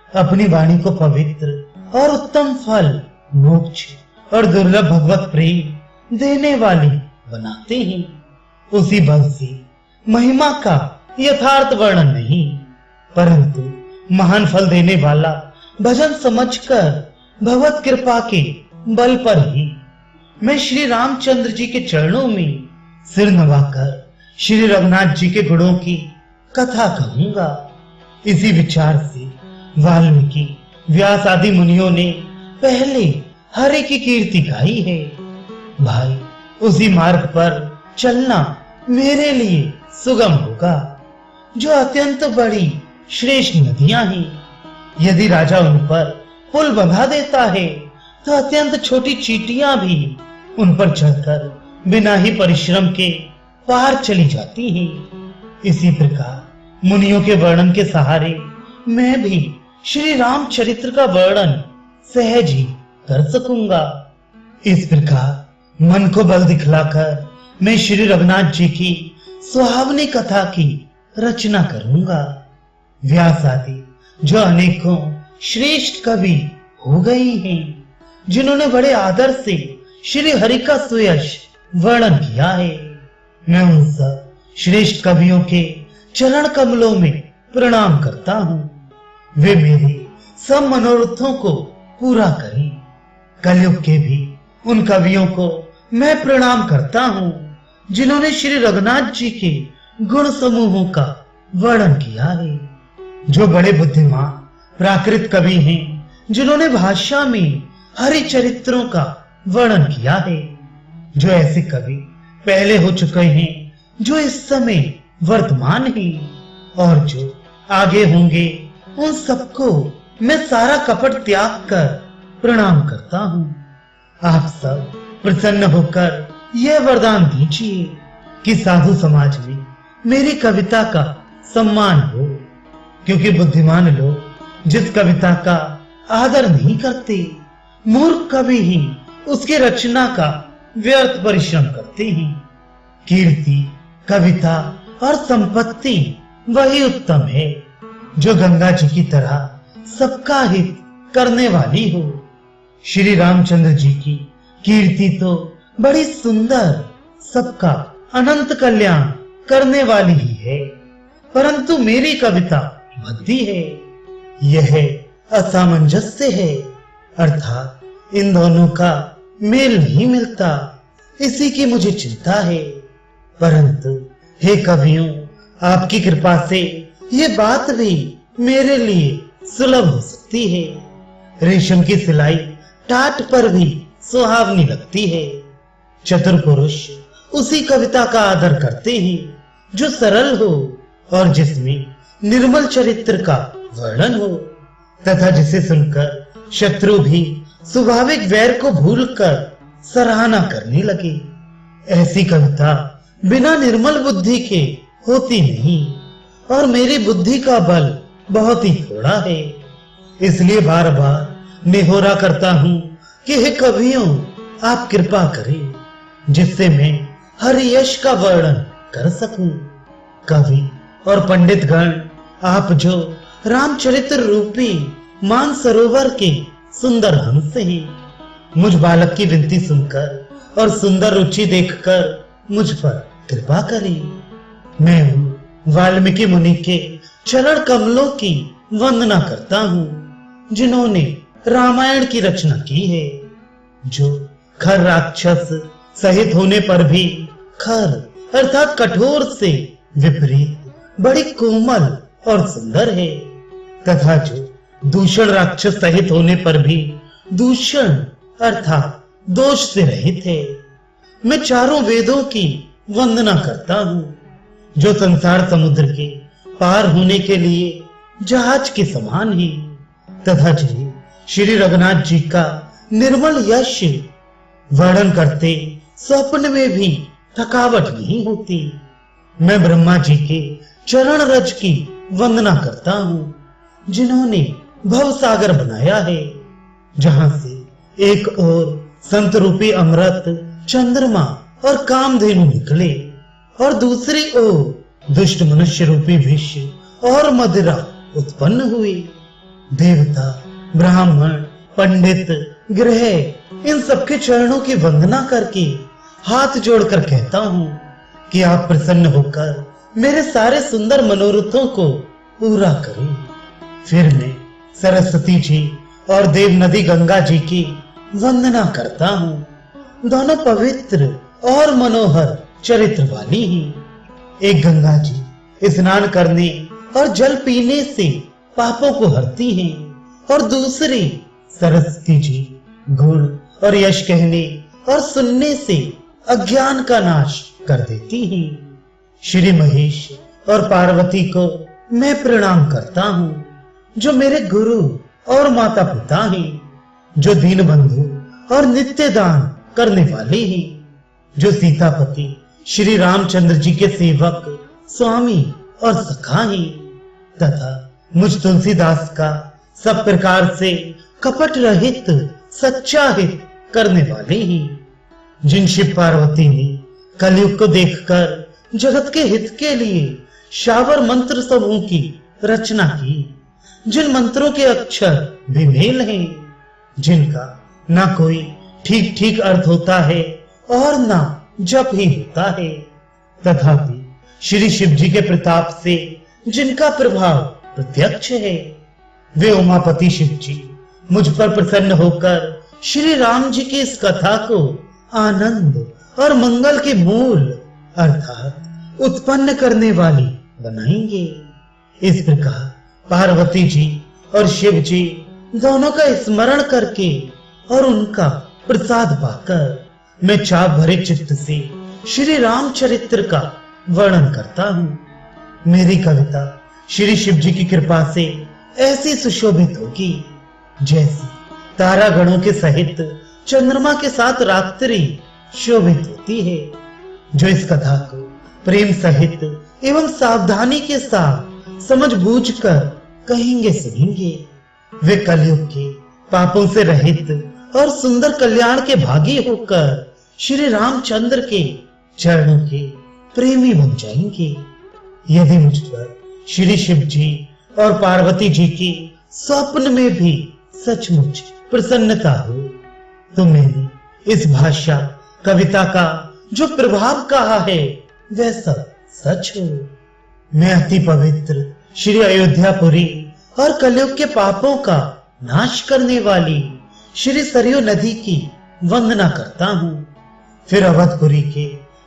अपनी वाणी को पवित्र और उत्तम फल, मोक्ष और दुर्लभ भगवत प्रेम देने वाली बनाते हैं। उसी बल से महिमा का यथार्थ वर्णन नहीं, परंतु महान फल देने वाला भजन समझकर भगवत कृपा के बल पर ही मैं श्री रामचंद्र जी के चरणों में सिर नवाकर श्री रघुनाथ जी के गुणों की कथा कहूंगा। इसी विचार से वाल्मीकि, व्यास आदि मुनियों ने पहले हरि की कीर्ति गाई है। भाई, उसी मार्ग पर चलना मेरे लिए सुगम होगा, जो अत्यंत बड़ी श्रेष्ठ नदियां हैं। यदि राजा उन पर पुल बंधा देता है, तो अत्यंत छोटी चींटियां भी उन पर चढ़कर बिना ही परिश्रम के पार चली जाती हैं। इसी प्रकार मुनियों के वर्णन के सहारे मैं भी श्री रामचरित्र का वर्णन सहज ही कर सकूंगा। इस प्रकार मन को बल दिखलाकर मैं श्री रघुनाथ जी की सुहावनी कथा की रचना करूंगा। व्यास आदि जो अनेकों श्रेष्ठ कवि हो गए हैं, जिन्होंने बड़े आदर से श्री हरि का सुयश वर्णन किया है, मैं उन सब श्रेष्ठ कवियों के चरण कमलों में प्रणाम करता हूँ। वे मेरे सब मनोरथों को पूरा करें। कलयुग के भी उन कवियों को मैं प्रणाम करता हूँ, जिन्होंने श्री रघुनाथ जी के गुण समूहों का वर्णन किया है। जो बड़े बुद्धिमान प्राकृत कवि हैं, जिन्होंने भाषा में हरि चरित्रों का वर्णन किया है। जो ऐसे कवि पहले हो चुके हैं, जो इस समय वर्तमान हैं और जो आगे होंगे, उन सबको मैं सारा कपट त्याग कर प्रणाम करता हूँ। आप सब प्रसन्न होकर यह वरदान दीजिए कि साधु समाज में मेरी कविता का सम्मान हो, क्योंकि बुद्धिमान लोग जिस कविता का आदर नहीं करते, मूर्ख कवि ही उसकी रचना का व्यर्थ परिश्रम करते हैं। कीर्ति, कविता और संपत्ति वही उत्तम है, जो गंगा जी की तरह सबका हित करने वाली हो। श्री रामचंद्र जी की कीर्ति तो बड़ी सुंदर, सबका अनंत कल्याण करने वाली ही है, परंतु मेरी कविता भद्दी है। यह असामंजस्य है, अर्थात इन दोनों का मेल नहीं मिलता। इसी की मुझे चिंता है। परंतु हे कवियों, आपकी कृपा से ये बात भी मेरे लिए सुलभ हो सकती है। रेशम की सिलाई टाट पर भी सुहावनी लगती है। चतुर पुरुष उसी कविता का आदर करते हैं जो सरल हो और जिसमें निर्मल चरित्र का वर्णन हो, तथा जिसे सुनकर शत्रु भी स्वाभाविक वैर को भूलकर सराहना करने लगे। ऐसी कविता बिना निर्मल बुद्धि के होती नहीं, और मेरी बुद्धि का बल बहुत ही थोड़ा है। इसलिए बार बार निहोरा करता हूँ कि हे कवियों, आप कृपा करें जिससे मैं हर यश का वर्णन कर सकूं। कवि और पंडित गण, आप जो रामचरित्र रूपी मानसरोवर के सुंदर हंस हैं, मुझ बालक की विनती सुनकर और सुंदर रुचि देखकर मुझ पर कृपा करें। मैं हूँ वाल्मीकि मुनि के चरण कमलों की वंदना करता हूँ, जिन्होंने रामायण की रचना की है, जो खर राक्षस सहित होने पर भी खर अर्थात कठोर से विपरीत बड़ी कोमल और सुंदर है, तथा जो दूषण राक्षस सहित होने पर भी दूषण अर्थात दोष से रहित है। मैं चारों वेदों की वंदना करता हूँ, जो संसार समुद्र के पार होने के लिए जहाज के समान है, तथा जिन्हें श्री रघुनाथ जी का निर्मल यश वर्णन करते स्वप्न में भी थकावट नहीं होती। मैं ब्रह्मा जी के चरण रज की वंदना करता हूँ, जिन्होंने भव सागर बनाया है, जहां से एक ओर संत रूपी अमृत, चंद्रमा और कामधेनु निकले, और दूसरी ओर दुष्ट मनुष्य रूपी विष और मदिरा उत्पन्न हुई। देवता, ब्राह्मण, पंडित, गृह, इन सबके चरणों की वंदना करके हाथ जोड़कर कहता हूँ कि आप प्रसन्न होकर मेरे सारे सुंदर मनोरथों को पूरा करें। फिर मैं सरस्वती जी और देव नदी गंगा जी की वंदना करता हूँ। दोनों पवित्र और मनोहर चरित्र वाली हैं। एक गंगा जी स्नान करने और जल पीने से पापों को हरती हैं, और दूसरी सरस्वती जी गुण और यश कहने और सुनने से अज्ञान का नाश कर देती हैं। श्री महेश और पार्वती को मैं प्रणाम करता हूँ, जो मेरे गुरु और माता पिता हैं, जो दीन बंधु और नित्य दान करने वाले हैं, जो सीतापति श्री रामचंद्र जी के सेवक, स्वामी और सखा हैं, तथा मुझ तुलसीदास का सब प्रकार से कपट रहित सच्चा हित करने वाले हैं, जिन शिव पार्वती ने कलयुग को देखकर जगत के हित के लिए शावर मंत्र समूह की रचना की, जिन मंत्रों के अक्षर बेमेल हैं, जिनका ना कोई ठीक ठीक अर्थ होता है और ना जप ही होता है, तथापि श्री शिव जी के प्रताप से जिनका प्रभाव प्रत्यक्ष है, वे उमापति शिव जी मुझ पर प्रसन्न होकर श्री राम जी की इस कथा को आनंद और मंगल के मूल अर्थात उत्पन्न करने वाली बनाएंगे। इस प्रकार पार्वती जी और शिव जी दोनों का स्मरण करके और उनका प्रसाद पाकर मैं चाप भरे चित्त से श्री रामचरित्र का वर्णन करता हूँ। मेरी कविता श्री शिव जी की कृपा से ऐसी सुशोभित होगी जैसी तारा गणों के सहित चंद्रमा के साथ रात्रि शोभित होती है। जो इस कथा को प्रेम सहित एवं सावधानी के साथ समझ बूझ कर कहेंगे सुनेंगे, वे कलयुग के पापों से रहित और सुंदर कल्याण के भागी होकर श्री रामचंद्र के चरणों के प्रेमी बन जाएंगे। यदि मुझ पर श्री शिव जी और पार्वती जी की स्वप्न में भी सचमुच प्रसन्नता हो, तो मैंने इस भाषा कविता का जो प्रभाव कहा है वह सब सच हो। मैं अति पवित्र श्री अयोध्यापुरी और कलयुग के पापों का नाश करने वाली श्री सरयू नदी की वंदना करता हूँ। फिर अवधपुरी के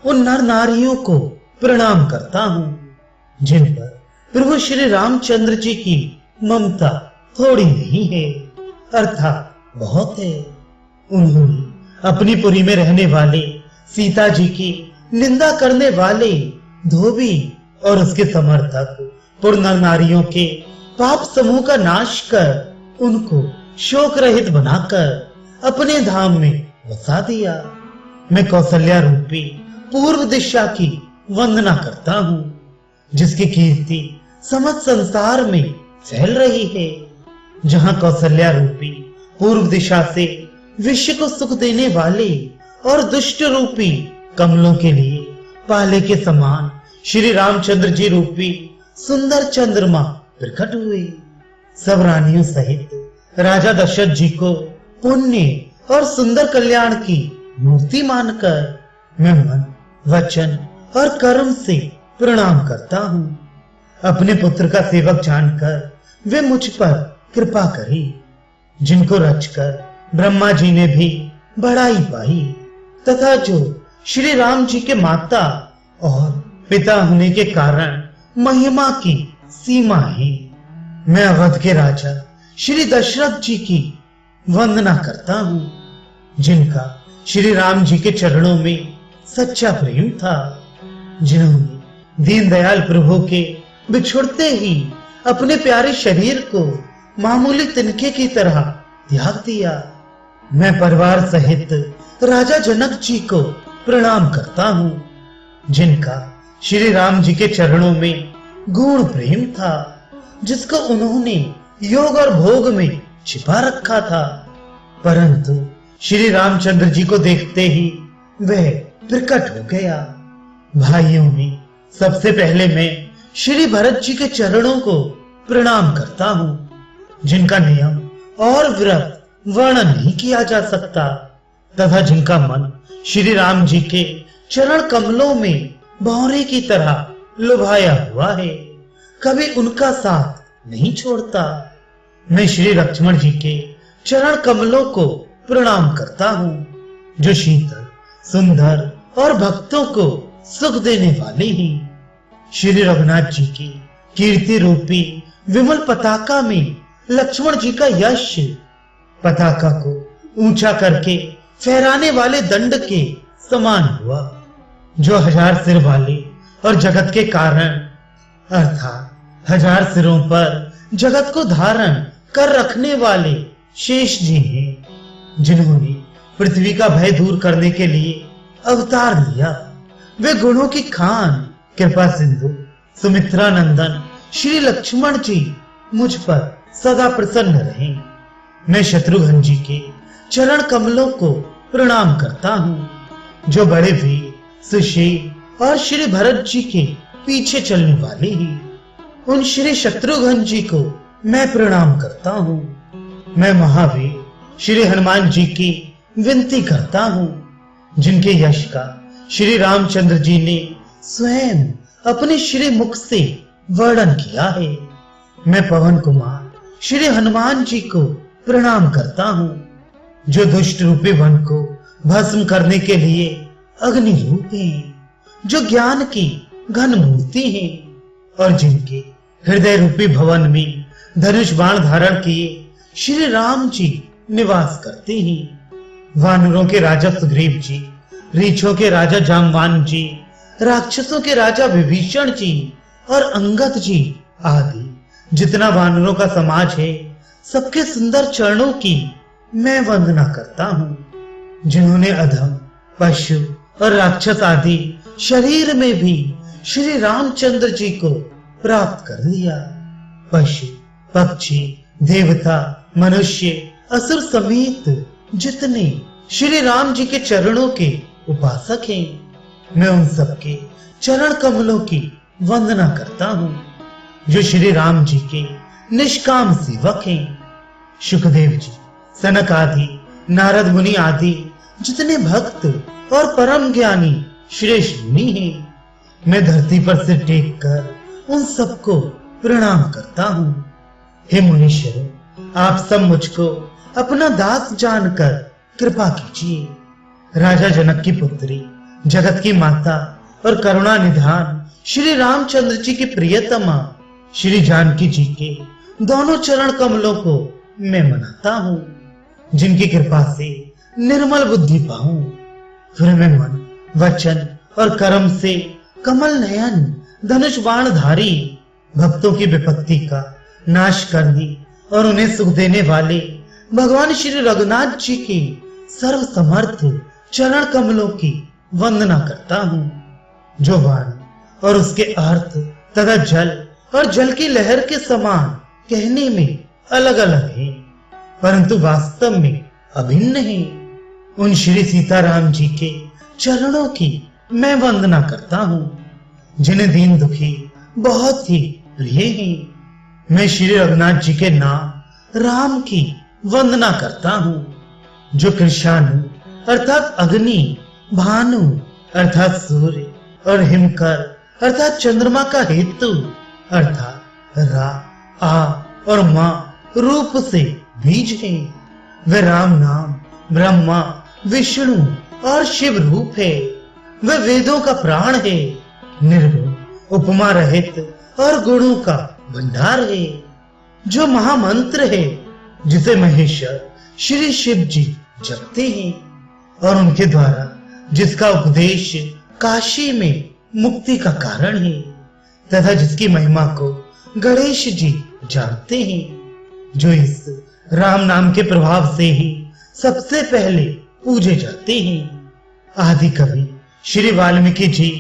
उन नर नारियों को प्रणाम करता हूँ जिन पर प्रभु श्री रामचंद्र जी की ममता थोड़ी नहीं है, अर्थात बहुत है। उन्होंने अपनी पुरी में रहने वाले सीता जी की निंदा करने वाले धोबी और उसके समर्थक पुर नर नारियों के पाप समूह का नाश कर उनको शोक रहित बनाकर अपने धाम में बसा दिया। मैं कौशल्या रूपी पूर्व दिशा की वंदना करता हूँ, जिसकी कीर्ति समस्त संसार में फैल रही है। जहाँ कौशल्या रूपी पूर्व दिशा से विश्व को सुख देने वाले और दुष्ट रूपी कमलों के लिए पाले के समान श्री रामचंद्र जी रूपी सुंदर चंद्रमा प्रकट हुए। सब रानियों सहित राजा दशरथ जी को पुण्य और सुंदर कल्याण की मूर्ति मानकर मैं मन, वचन और कर्म से प्रणाम करता हूँ। अपने पुत्र का सेवक जानकर वे मुझ पर कृपा करी, जिनको रचकर ब्रह्मा जी ने भी बढ़ाई पाई, तथा जो श्री राम जी के माता और पिता होने के कारण महिमा की सीमा है। मैं अवध के राजा श्री दशरथ जी की वंदना करता हूँ, जिनका श्री राम जी के चरणों में सच्चा प्रेम था, जिन्होंने दीनदयाल प्रभु के बिछुड़ते ही अपने प्यारे शरीर को मामूली तिनके की तरह त्याग दिया। मैं परिवार सहित राजा जनक जी को प्रणाम करता हूँ, जिनका श्री राम जी के चरणों में गूढ़ प्रेम था, जिसको उन्होंने योग और भोग में छिपा रखा था, परंतु श्री रामचंद्र जी को देखते ही वह प्रकट हो गया। भाइयों में सबसे पहले मैं श्री भरत जी के चरणों को प्रणाम करता हूँ, जिनका नियम और व्रत वर्णन नहीं किया जा सकता, तथा जिनका मन श्री राम जी के चरण कमलों में भौरे की तरह लुभाया हुआ है, कभी उनका साथ नहीं छोड़ता। मैं श्री लक्ष्मण जी के चरण कमलों को प्रणाम करता हूँ, जो शीतल, सुंदर और भक्तों को सुख देने वाले हैं। श्री रघुनाथ जी की कीर्ति रूपी विमल पताका में लक्ष्मण जी का यश पताका को ऊंचा करके फहराने वाले दंड के समान हुआ, जो 1000 सिर वाले और जगत के कारण अर्थात 1000 सिरों पर जगत को धारण कर रखने वाले शेष जी हैं, जिन्होंने पृथ्वी का भय दूर करने के लिए अवतार लिया। वे गुणों की खान, कृपा सिंधु, सुमित्रा नंदन श्री लक्ष्मण जी मुझ पर सदा प्रसन्न रहे। मैं शत्रुघ्न जी के चरण कमलों को प्रणाम करता हूँ, जो बड़े वीर, सुशील और श्री भरत जी के पीछे चलने वाले ही। उन श्री शत्रुघ्न जी को मैं प्रणाम करता हूँ। मैं महावीर श्री हनुमान जी की विनती करता हूँ, जिनके यश का श्री रामचंद्र जी ने स्वयं अपने श्री मुख से वर्णन किया है। मैं पवन कुमार श्री हनुमान जी को प्रणाम करता हूँ, जो दुष्ट रूपी वन को भस्म करने के लिए अग्नि रूप है, जो ज्ञान की घन मूर्ति है, और जिनके हृदय रूपी भवन में धनुष बाण धारण किए श्री राम जी निवास करते हैं। वानरों के राजा सुग्रीव जी, रीछों के राजा जामवान जी, राक्षसों के राजा विभीषण जी और अंगद जी आदि जितना वानरों का समाज है, सबके सुंदर चरणों की मैं वंदना करता हूँ, जिन्होंने अधम, पशु और राक्षस आदि शरीर में भी श्री रामचंद्र जी को प्राप्त कर लिया। पशु, पक्षी, देवता, मनुष्य, असुर समेत जितने श्री राम जी के चरणों के उपासक हैं, मैं उन सबके चरण कमलों की वंदना करता हूँ, जो श्री राम जी के निष्काम सेवक हैं। सुखदेव जी, सनक आदि, नारद मुनि आदि जितने भक्त और परम ज्ञानी श्रेष्ठ मुनि हैं, मैं धरती पर सिर टेक कर उन सबको प्रणाम करता हूँ। हे मुनीश्वरों, आप सब मुझको अपना दास जानकर कृपा कीजिए। राजा जनक की पुत्री जगत की माता और करुणा निधान श्री रामचंद्र जी की प्रियतमा श्री जानकी जी के दोनों चरण कमलों को मैं मनाता हूँ, जिनकी कृपा से निर्मल बुद्धि पाऊं। फिर मैं मन, वचन और कर्म से कमल नयन धनुष बाणधारी भक्तों की विपत्ति का नाश करने और उन्हें सुख देने वाले भगवान श्री रघुनाथ जी के सर्व समर्थ चरण कमलों की वंदना करता हूँ, जो वाणी और उसके अर्थ तथा जल और जल की लहर के समान कहने में अलग अलग है, परंतु वास्तव में अभिन्न है। उन श्री सीताराम जी के चरणों की मैं वंदना करता हूँ, जिन्हें दीन दुखी बहुत ही प्रिय हैं। मैं श्री रघुनाथ जी के नाम राम की वंदना करता हूँ, जो कृष्णानु अर्थात अग्नि, भानु अर्थात सूर्य और हिमकर अर्थात चंद्रमा का हेतु अर्थात रा, आ और मां रूप से बीज है। वे राम नाम ब्रह्मा, विष्णु और शिव रूप है। वे वेदों का प्राण है, निर्गुण, उपमा रहित और गुणों का भंडार है, जो महामंत्र है, जिसे महेश्वर श्री शिव जी जपते हैं और उनके द्वारा जिसका उपदेश काशी में मुक्ति का कारण है, तथा जिसकी महिमा को गणेश जी जानते हैं, जो इस राम नाम के प्रभाव से ही सबसे पहले पूजे जाते हैं। आदि कवि श्री वाल्मीकि जी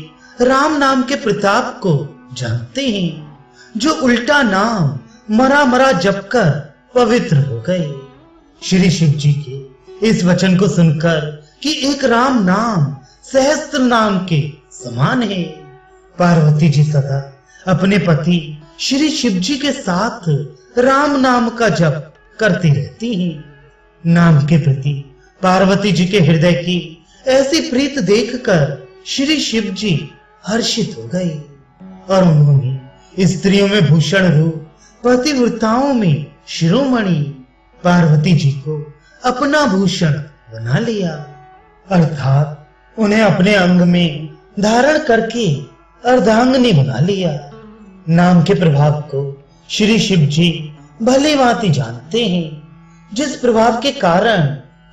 राम नाम के प्रताप को जानते हैं, जो उल्टा नाम मरा मरा जपकर पवित्र हो गए। श्री शिव जी के इस वचन को सुनकर कि एक राम नाम सहस्त्र नाम के समान है, पार्वती जी सदा अपने पति श्री शिव जी के साथ राम नाम का जप करती रहती हैं। नाम के प्रति पार्वती जी के हृदय की ऐसी प्रीत देखकर श्री शिव जी हर्षित हो गए और उन्होंने स्त्रियों में भूषण रूप, पतिव्रताओं में शिरोमणि पार्वती जी को अपना भूषण बना लिया, अर्थात उन्हें अपने अंग में धारण करके अर्धांगिनी बना लिया। नाम के प्रभाव को श्री शिव जी भली भांति जानते हैं, जिस प्रभाव के कारण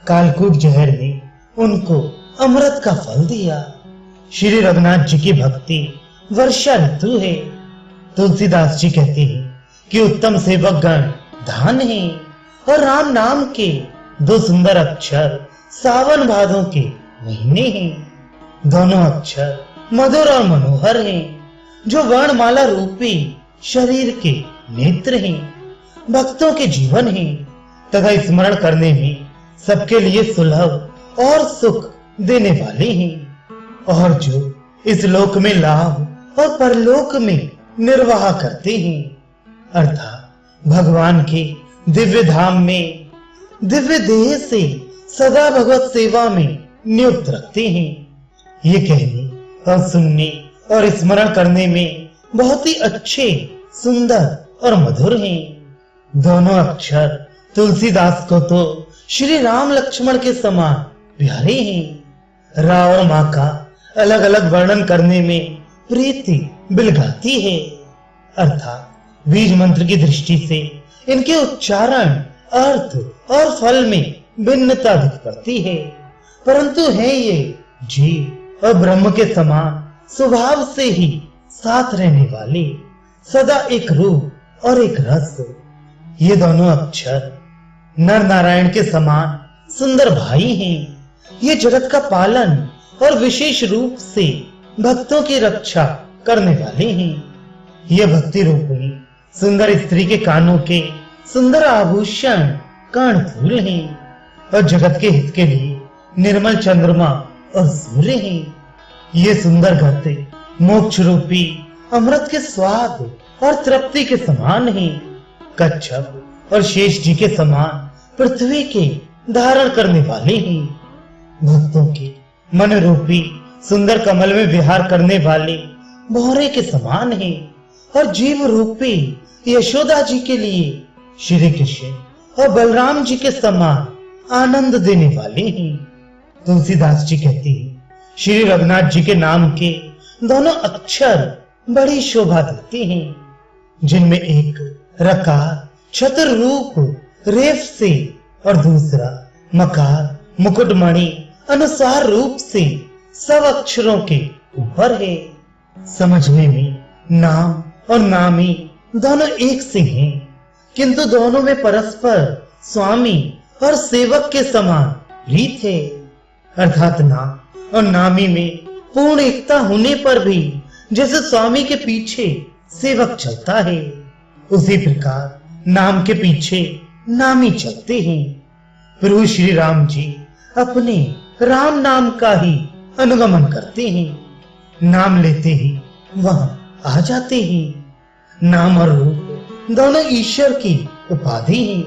कालकूट जहर ने उनको अमृत का फल दिया। श्री रघुनाथ जी की भक्ति वर्षा ऋतु है। तुलसीदास जी कहते हैं कि उत्तम सेवक गण धान है और राम नाम के दो सुंदर अक्षर सावन भादों के महीने हैं। दोनों अक्षर मधुर और मनोहर हैं, जो वर्णमाला रूपी शरीर के नेत्र हैं, भक्तों के जीवन हैं तथा स्मरण करने में सबके लिए सुलभ और सुख देने वाले हैं, और जो इस लोक में लाभ और परलोक में निर्वाह करते हैं, अर्थात भगवान के दिव्य धाम में दिव्य देह से सदा भगवत सेवा में नियुक्त रखते हैं। ये कहने और सुनने और स्मरण करने में बहुत ही अच्छे, सुंदर और मधुर हैं। दोनों अक्षर तुलसीदास को तो श्री राम लक्ष्मण के समान प्यारे हैं। रा और मां का अलग अलग वर्णन करने में प्रीति बिलगाती है, अर्थात बीज मंत्र की दृष्टि से इनके उच्चारण, अर्थ और फल में भिन्नता दिख पड़ती है, परंतु है ये जीव और ब्रह्म के समान स्वभाव से ही साथ रहने वाले, सदा एक रूप और एक रस। ये दोनों अक्षर नर नारायण के समान सुंदर भाई हैं। ये जगत का पालन और विशेष रूप से भक्तों की रक्षा करने वाले हैं। ये भक्ति रूपी सुंदर स्त्री के कानों के सुंदर आभूषण कर्णफूल हैं और जगत के हित के लिए निर्मल चंद्रमा और सूर्य हैं। ये सुंदर गति मोक्ष रूपी अमृत के स्वाद और तृप्ति के समान हैं। कच्छप और शेष जी के समान पृथ्वी के धारण करने वाले हैं। भक्तों के मन रूपी सुंदर कमल में विहार करने वाले भौरे के समान हैं और जीव रूपी यशोदा जी के लिए श्री कृष्ण और बलराम जी के समान आनंद देने वाले हैं। तुलसीदास जी कहते हैं, श्री रघुनाथ जी के नाम के दोनों अक्षर बड़ी शोभा देते हैं, जिनमें एक रकार छत्र रूप रेफ से और दूसरा मकार मुकुटमणि अनुसार रूप से सब अक्षरों के ऊपर है। समझने में नाम और नामी दोनों एक से हैं, किंतु दोनों में परस्पर स्वामी और सेवक के समान रीत है। अर्थात नाम और नामी में पूर्ण एकता होने पर भी जैसे स्वामी के पीछे सेवक चलता है, उसी प्रकार नाम के पीछे नामी चलते हैं। प्रभु श्री राम जी अपने राम नाम का ही अनुगमन करते हैं, नाम लेते ही वहां आ जाते हैं। नाम और रूप दोनों ईश्वर की उपाधि हैं।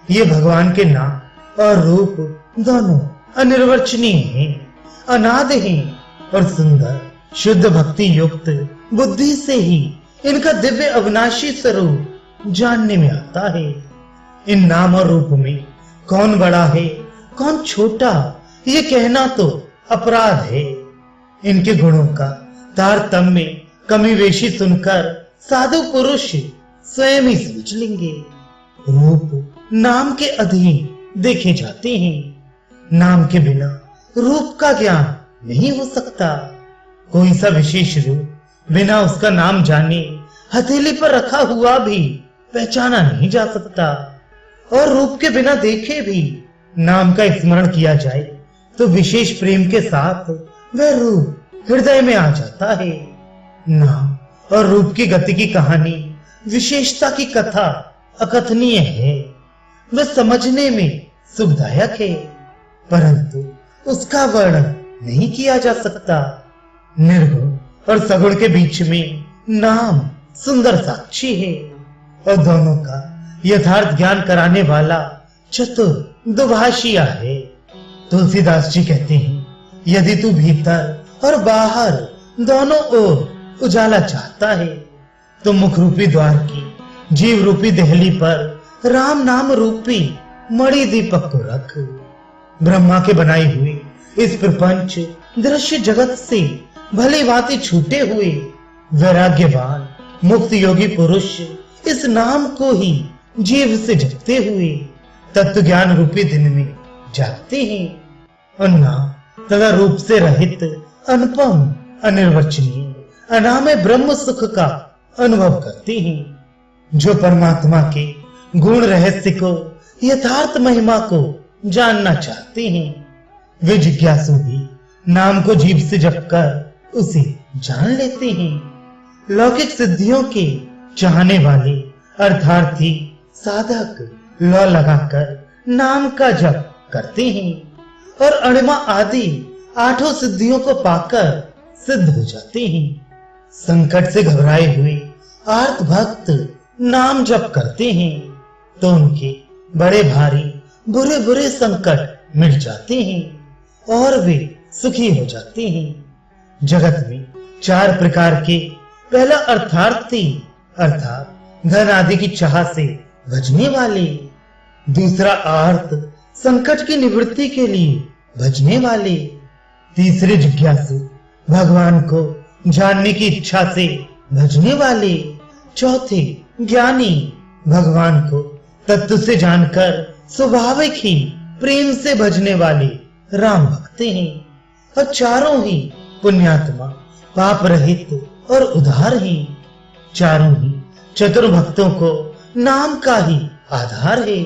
ये भगवान के नाम और रूप दोनों अनिर्वचनीय हैं, अनाद हैं और सुंदर शुद्ध भक्ति युक्त बुद्धि से ही इनका दिव्य अविनाशी स्वरूप जानने में आता है। इन नाम और रूप में कौन बड़ा है कौन छोटा, ये कहना तो अपराध है। इनके गुणों का तारतम्य कमीवेशी सुनकर साधु पुरुष स्वयं ही समझ लेंगे। रूप नाम के अधीन देखे जाते हैं। नाम के बिना रूप का ज्ञान नहीं हो सकता। कोई सा विशेष रूप बिना उसका नाम जाने हथेली पर रखा हुआ भी पहचाना नहीं जा सकता, और रूप के बिना देखे भी नाम का स्मरण किया जाए तो विशेष प्रेम के साथ वह रूप हृदय में आ जाता है। नाम और रूप की गति की कहानी, विशेषता की कथा अकथनीय है। वह समझने में सुखदायक है, परंतु उसका वर्णन नहीं किया जा सकता। निर्गुण और सगुण के बीच में नाम सुंदर साक्षी है, और दोनों का यथार्थ ज्ञान कराने वाला चतुर दुभाषिया है। तुलसीदास जी कहते हैं, यदि तू भीतर और बाहर दोनों ओर उजाला चाहता है तो मुख रूपी द्वार की जीव रूपी देहली पर राम नाम रूपी मणि दीपक को रख। ब्रह्मा के बनाए हुए इस प्रपंच दृश्य जगत से भली भांति छूटे हुए वैराग्यवान मुक्त योगी पुरुष इस नाम को ही जीव से जपते हुए तत्व ज्ञान रूपी दिन में जागते हैं, और नाम तथा रूप से रहित अनुपम अनिर्वचनीय अनामय ब्रह्म सुख का अनुभव करते हैं। जो परमात्मा के गुण रहस्य को यथार्थ महिमा को जानना चाहते हैं, वे जिज्ञासु भी नाम को जीभ से जपकर उसे जान लेते हैं। लौकिक सिद्धियों के चाहने वाले अर्थार्थी साधक लौ लगाकर नाम का जप करते हैं और अणिमा आदि आठों सिद्धियों को पाकर सिद्ध हो जाते हैं। संकट से घबराए हुए आर्त भक्त नाम जप करते हैं तो उनके बड़े भारी बुरे बुरे संकट मिट जाते हैं और वे सुखी हो जाते हैं। जगत में चार प्रकार के, पहला अर्थार्थी अर्थात धन आदि की चाह से भजने वाले, दूसरा आर्त संकट की निवृत्ति के लिए भजने वाले, तीसरे जिज्ञासु भगवान को जानने की इच्छा से भजने वाले, चौथे ज्ञानी भगवान को तत्व से जानकर स्वाभाविक ही प्रेम से भजने वाले राम भक्त हैं, और चारों ही पुण्यात्मा पाप रहित और उदार हैं। चारों ही चतुर भक्तों को नाम का ही आधार है।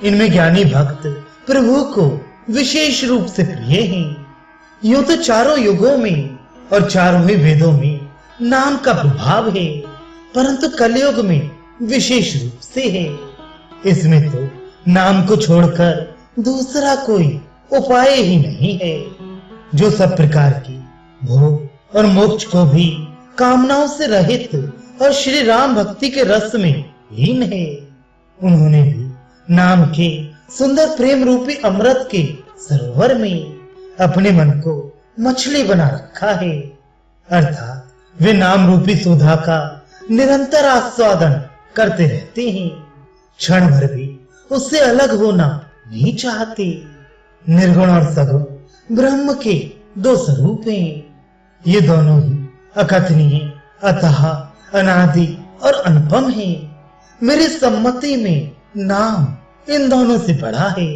इनमें ज्ञानी भक्त प्रभु को विशेष रूप से प्रिय हैं। यूं तो चारों युगों में और चारों ही वेदों में नाम का प्रभाव है, परंतु कलयुग में विशेष रूप से है। इसमें तो नाम को छोड़कर दूसरा कोई उपाय ही नहीं है, जो सब प्रकार की भोग और मोक्ष को भी कामनाओं से रहित और श्री राम भक्ति के रस में लीन है। उन्होंने भी नाम के सुंदर प्रेम रूपी अमृत के सरोवर में अपने मन को मछली बना रखा है, अर्थात वे नाम रूपी सुधा का निरंतर आस्वादन करते रहते हैं। क्षण भर भी उससे अलग होना नहीं चाहते। निर्गुण और सगुण ब्रह्म के दो स्वरूप हैं। ये दोनों ही अकथनीय, अतः, अनादि और अनुपम है। मेरी सम्मति में नाम इन दोनों से बड़ा है।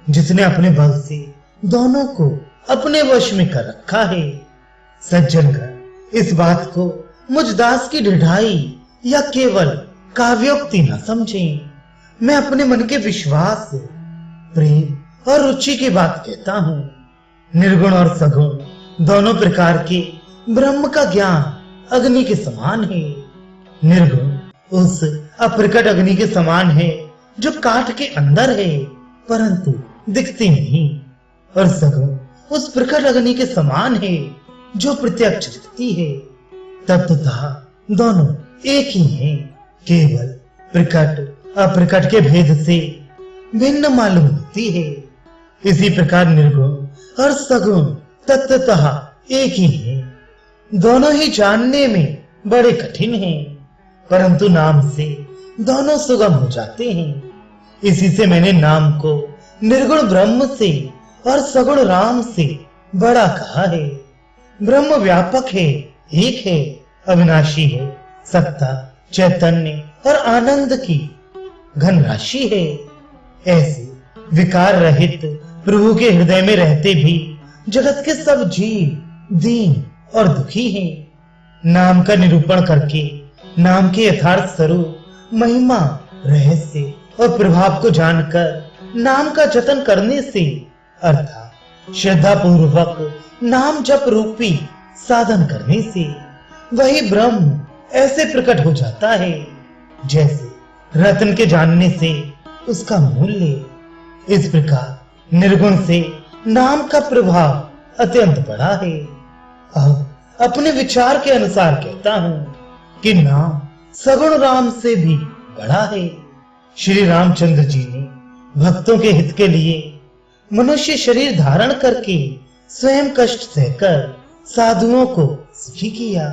जिसने अपने बल से दोनों को अपने वश में कर रखा है। सज्जनगण, इस बात को मुझ दास की ढिठाई या केवल काव्योक्ति न समझें। मैं अपने मन के विश्वास, प्रेम और रुचि की बात कहता हूँ। निर्गुण और सगुण दोनों प्रकार के ब्रह्म का ज्ञान अग्नि के समान है। निर्गुण उस अप्रकट अग्नि के समान है जो काठ के अंदर है परंतु दिखती नहीं, और सगुण उस प्रकट अग्नि के समान है जो प्रत्यक्ष दिखती है। तत्वतः दोनों एक ही हैं, केवल प्रकट अप्रकट के भेद से भिन्न मालूम होती है। इसी प्रकार निर्गुण और सगुण तत्वतः एक ही है। दोनों ही जानने में बड़े कठिन हैं, परंतु नाम से दोनों सुगम हो जाते हैं। इसी से मैंने नाम को निर्गुण ब्रह्म से और सगुण राम से बड़ा कहा है। ब्रह्म व्यापक है, एक है, अविनाशी है, सत्ता, चैतन्य और आनंद की घन राशि है। ऐसे विकार रहित प्रभु के हृदय में रहते भी जगत के सब जीव दीन और दुखी हैं। नाम का निरूपण करके नाम के यथार्थ स्वरूप, महिमा, रहस्य और प्रभाव को जानकर नाम का जतन करने से अर्थात श्रद्धा पूर्वक नाम जप रूपी साधन करने से वही ब्रह्म ऐसे प्रकट हो जाता है जैसे रत्न के जानने से उसका मूल्य। इस प्रकार निर्गुण से नाम का प्रभाव अत्यंत बड़ा है। अब अपने विचार के अनुसार कहता हूँ कि नाम सगुण राम से भी बड़ा है। श्री रामचंद्र जी ने भक्तों के हित के लिए मनुष्य शरीर धारण करके स्वयं कष्ट सहकर साधुओं को सुखी किया,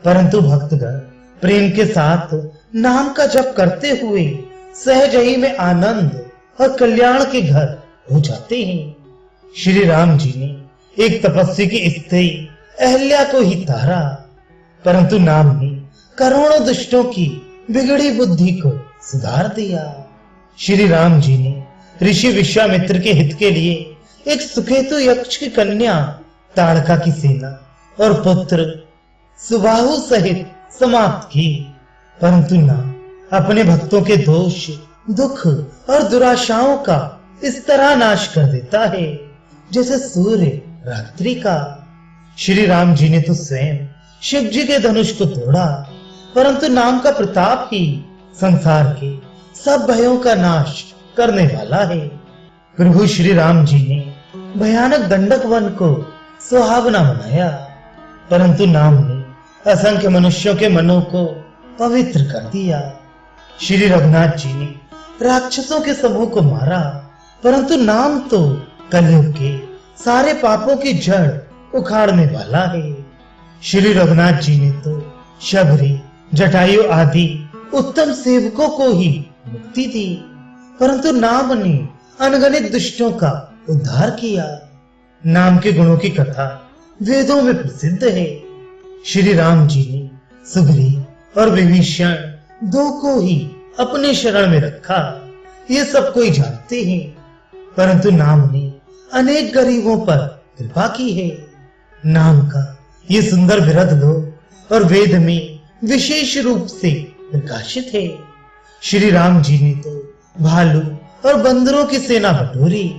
परंतु भक्तगण प्रेम के साथ नाम का जप करते हुए सहज ही में आनंद और कल्याण के घर हो जाते हैं। श्री राम जी ने एक तपस्वी की स्त्री अहल्या को ही तारा, परंतु नाम ने करोड़ों दुष्टों की बिगड़ी बुद्धि को सुधार दिया। श्री राम जी ने ऋषि विश्वामित्र के हित के लिए एक सुकेतु यक्ष की कन्या ताड़का की सेना और पुत्र सुबाहु सहित समाप्त की, परंतु न अपने भक्तों के दोष, दुख और दुराशाओं का इस तरह नाश कर देता है जैसे सूर्य रात्रि का। श्री राम जी ने तो स्वयं शिव जी के धनुष को तोड़ा, परंतु नाम का प्रताप ही संसार के सब भयों का नाश करने वाला है। प्रभु श्री राम जी ने भयानक दंडक वन को सुहावना बनाया, परंतु नाम ने असंख्य मनुष्यों के मनों को पवित्र कर दिया। श्री रघुनाथ जी ने राक्षसों के समूह को मारा, परंतु नाम तो कलयुग के सारे पापों की जड़ उखाड़ने वाला है। श्री रघुनाथ जी ने तो शबरी, जटायु आदि उत्तम सेवकों को ही मुक्ति दी, परंतु नाम ने अनगणित दुष्टों का उद्धार किया। नाम के गुणों की कथा वेदों में प्रसिद्ध है। श्री राम जी ने सुग्रीव और विभीषण दो को ही अपने शरण में रखा, ये सब कोई जानते हैं, परंतु नाम ने अनेक गरीबों पर कृपा की है। नाम का ये सुंदर विरध लोक और वेद में विशेष रूप से प्रकाशित है। श्री राम जी ने तो भालू और बंदरों की सेना बटोरी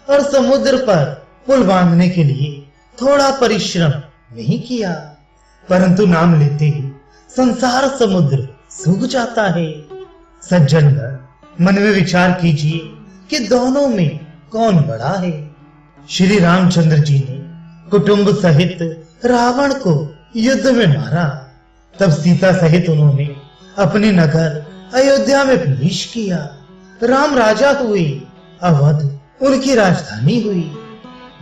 और समुद्र पर पुल बांधने के लिए थोड़ा परिश्रम नहीं किया, परंतु नाम लेते ही संसार समुद्र सूख जाता है। सज्जनगण, मन में विचार कीजिए कि दोनों में कौन बड़ा है। श्री रामचंद्र जी ने कुटुंब सहित रावण को युद्ध में मारा, तब सीता सहित उन्होंने अपने नगर अयोध्या में प्रवेश किया। राम राजा हुए, अवध उनकी राजधानी हुई।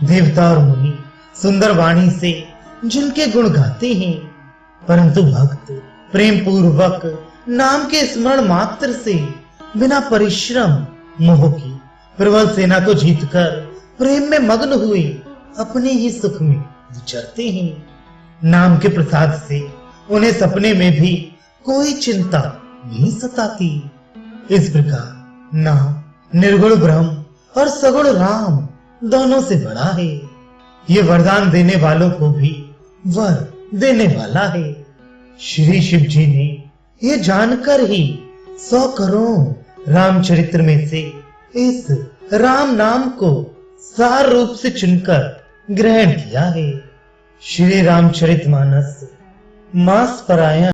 देवता और मुनि सुंदर वाणी से जिनके गुण गाते हैं, परंतु भक्त प्रेम पूर्वक नाम के स्मरण मात्र से बिना परिश्रम मोह की प्रबल सेना को जीतकर प्रेम में मग्न हुए अपने ही सुख में विचरते हैं। नाम के प्रसाद से उन्हें सपने में भी कोई चिंता नहीं सताती। इस प्रकार नाम निर्गुण ब्रह्म और सगुण राम दोनों से बड़ा है। ये वरदान देने वालों को भी वर देने वाला है। श्री शिव जी ने ये जानकर ही 100 करोड़ रामचरित्र में से इस राम नाम को सार रूप से चुनकर ग्रहण किया है। श्री रामचरितमानस मास परायण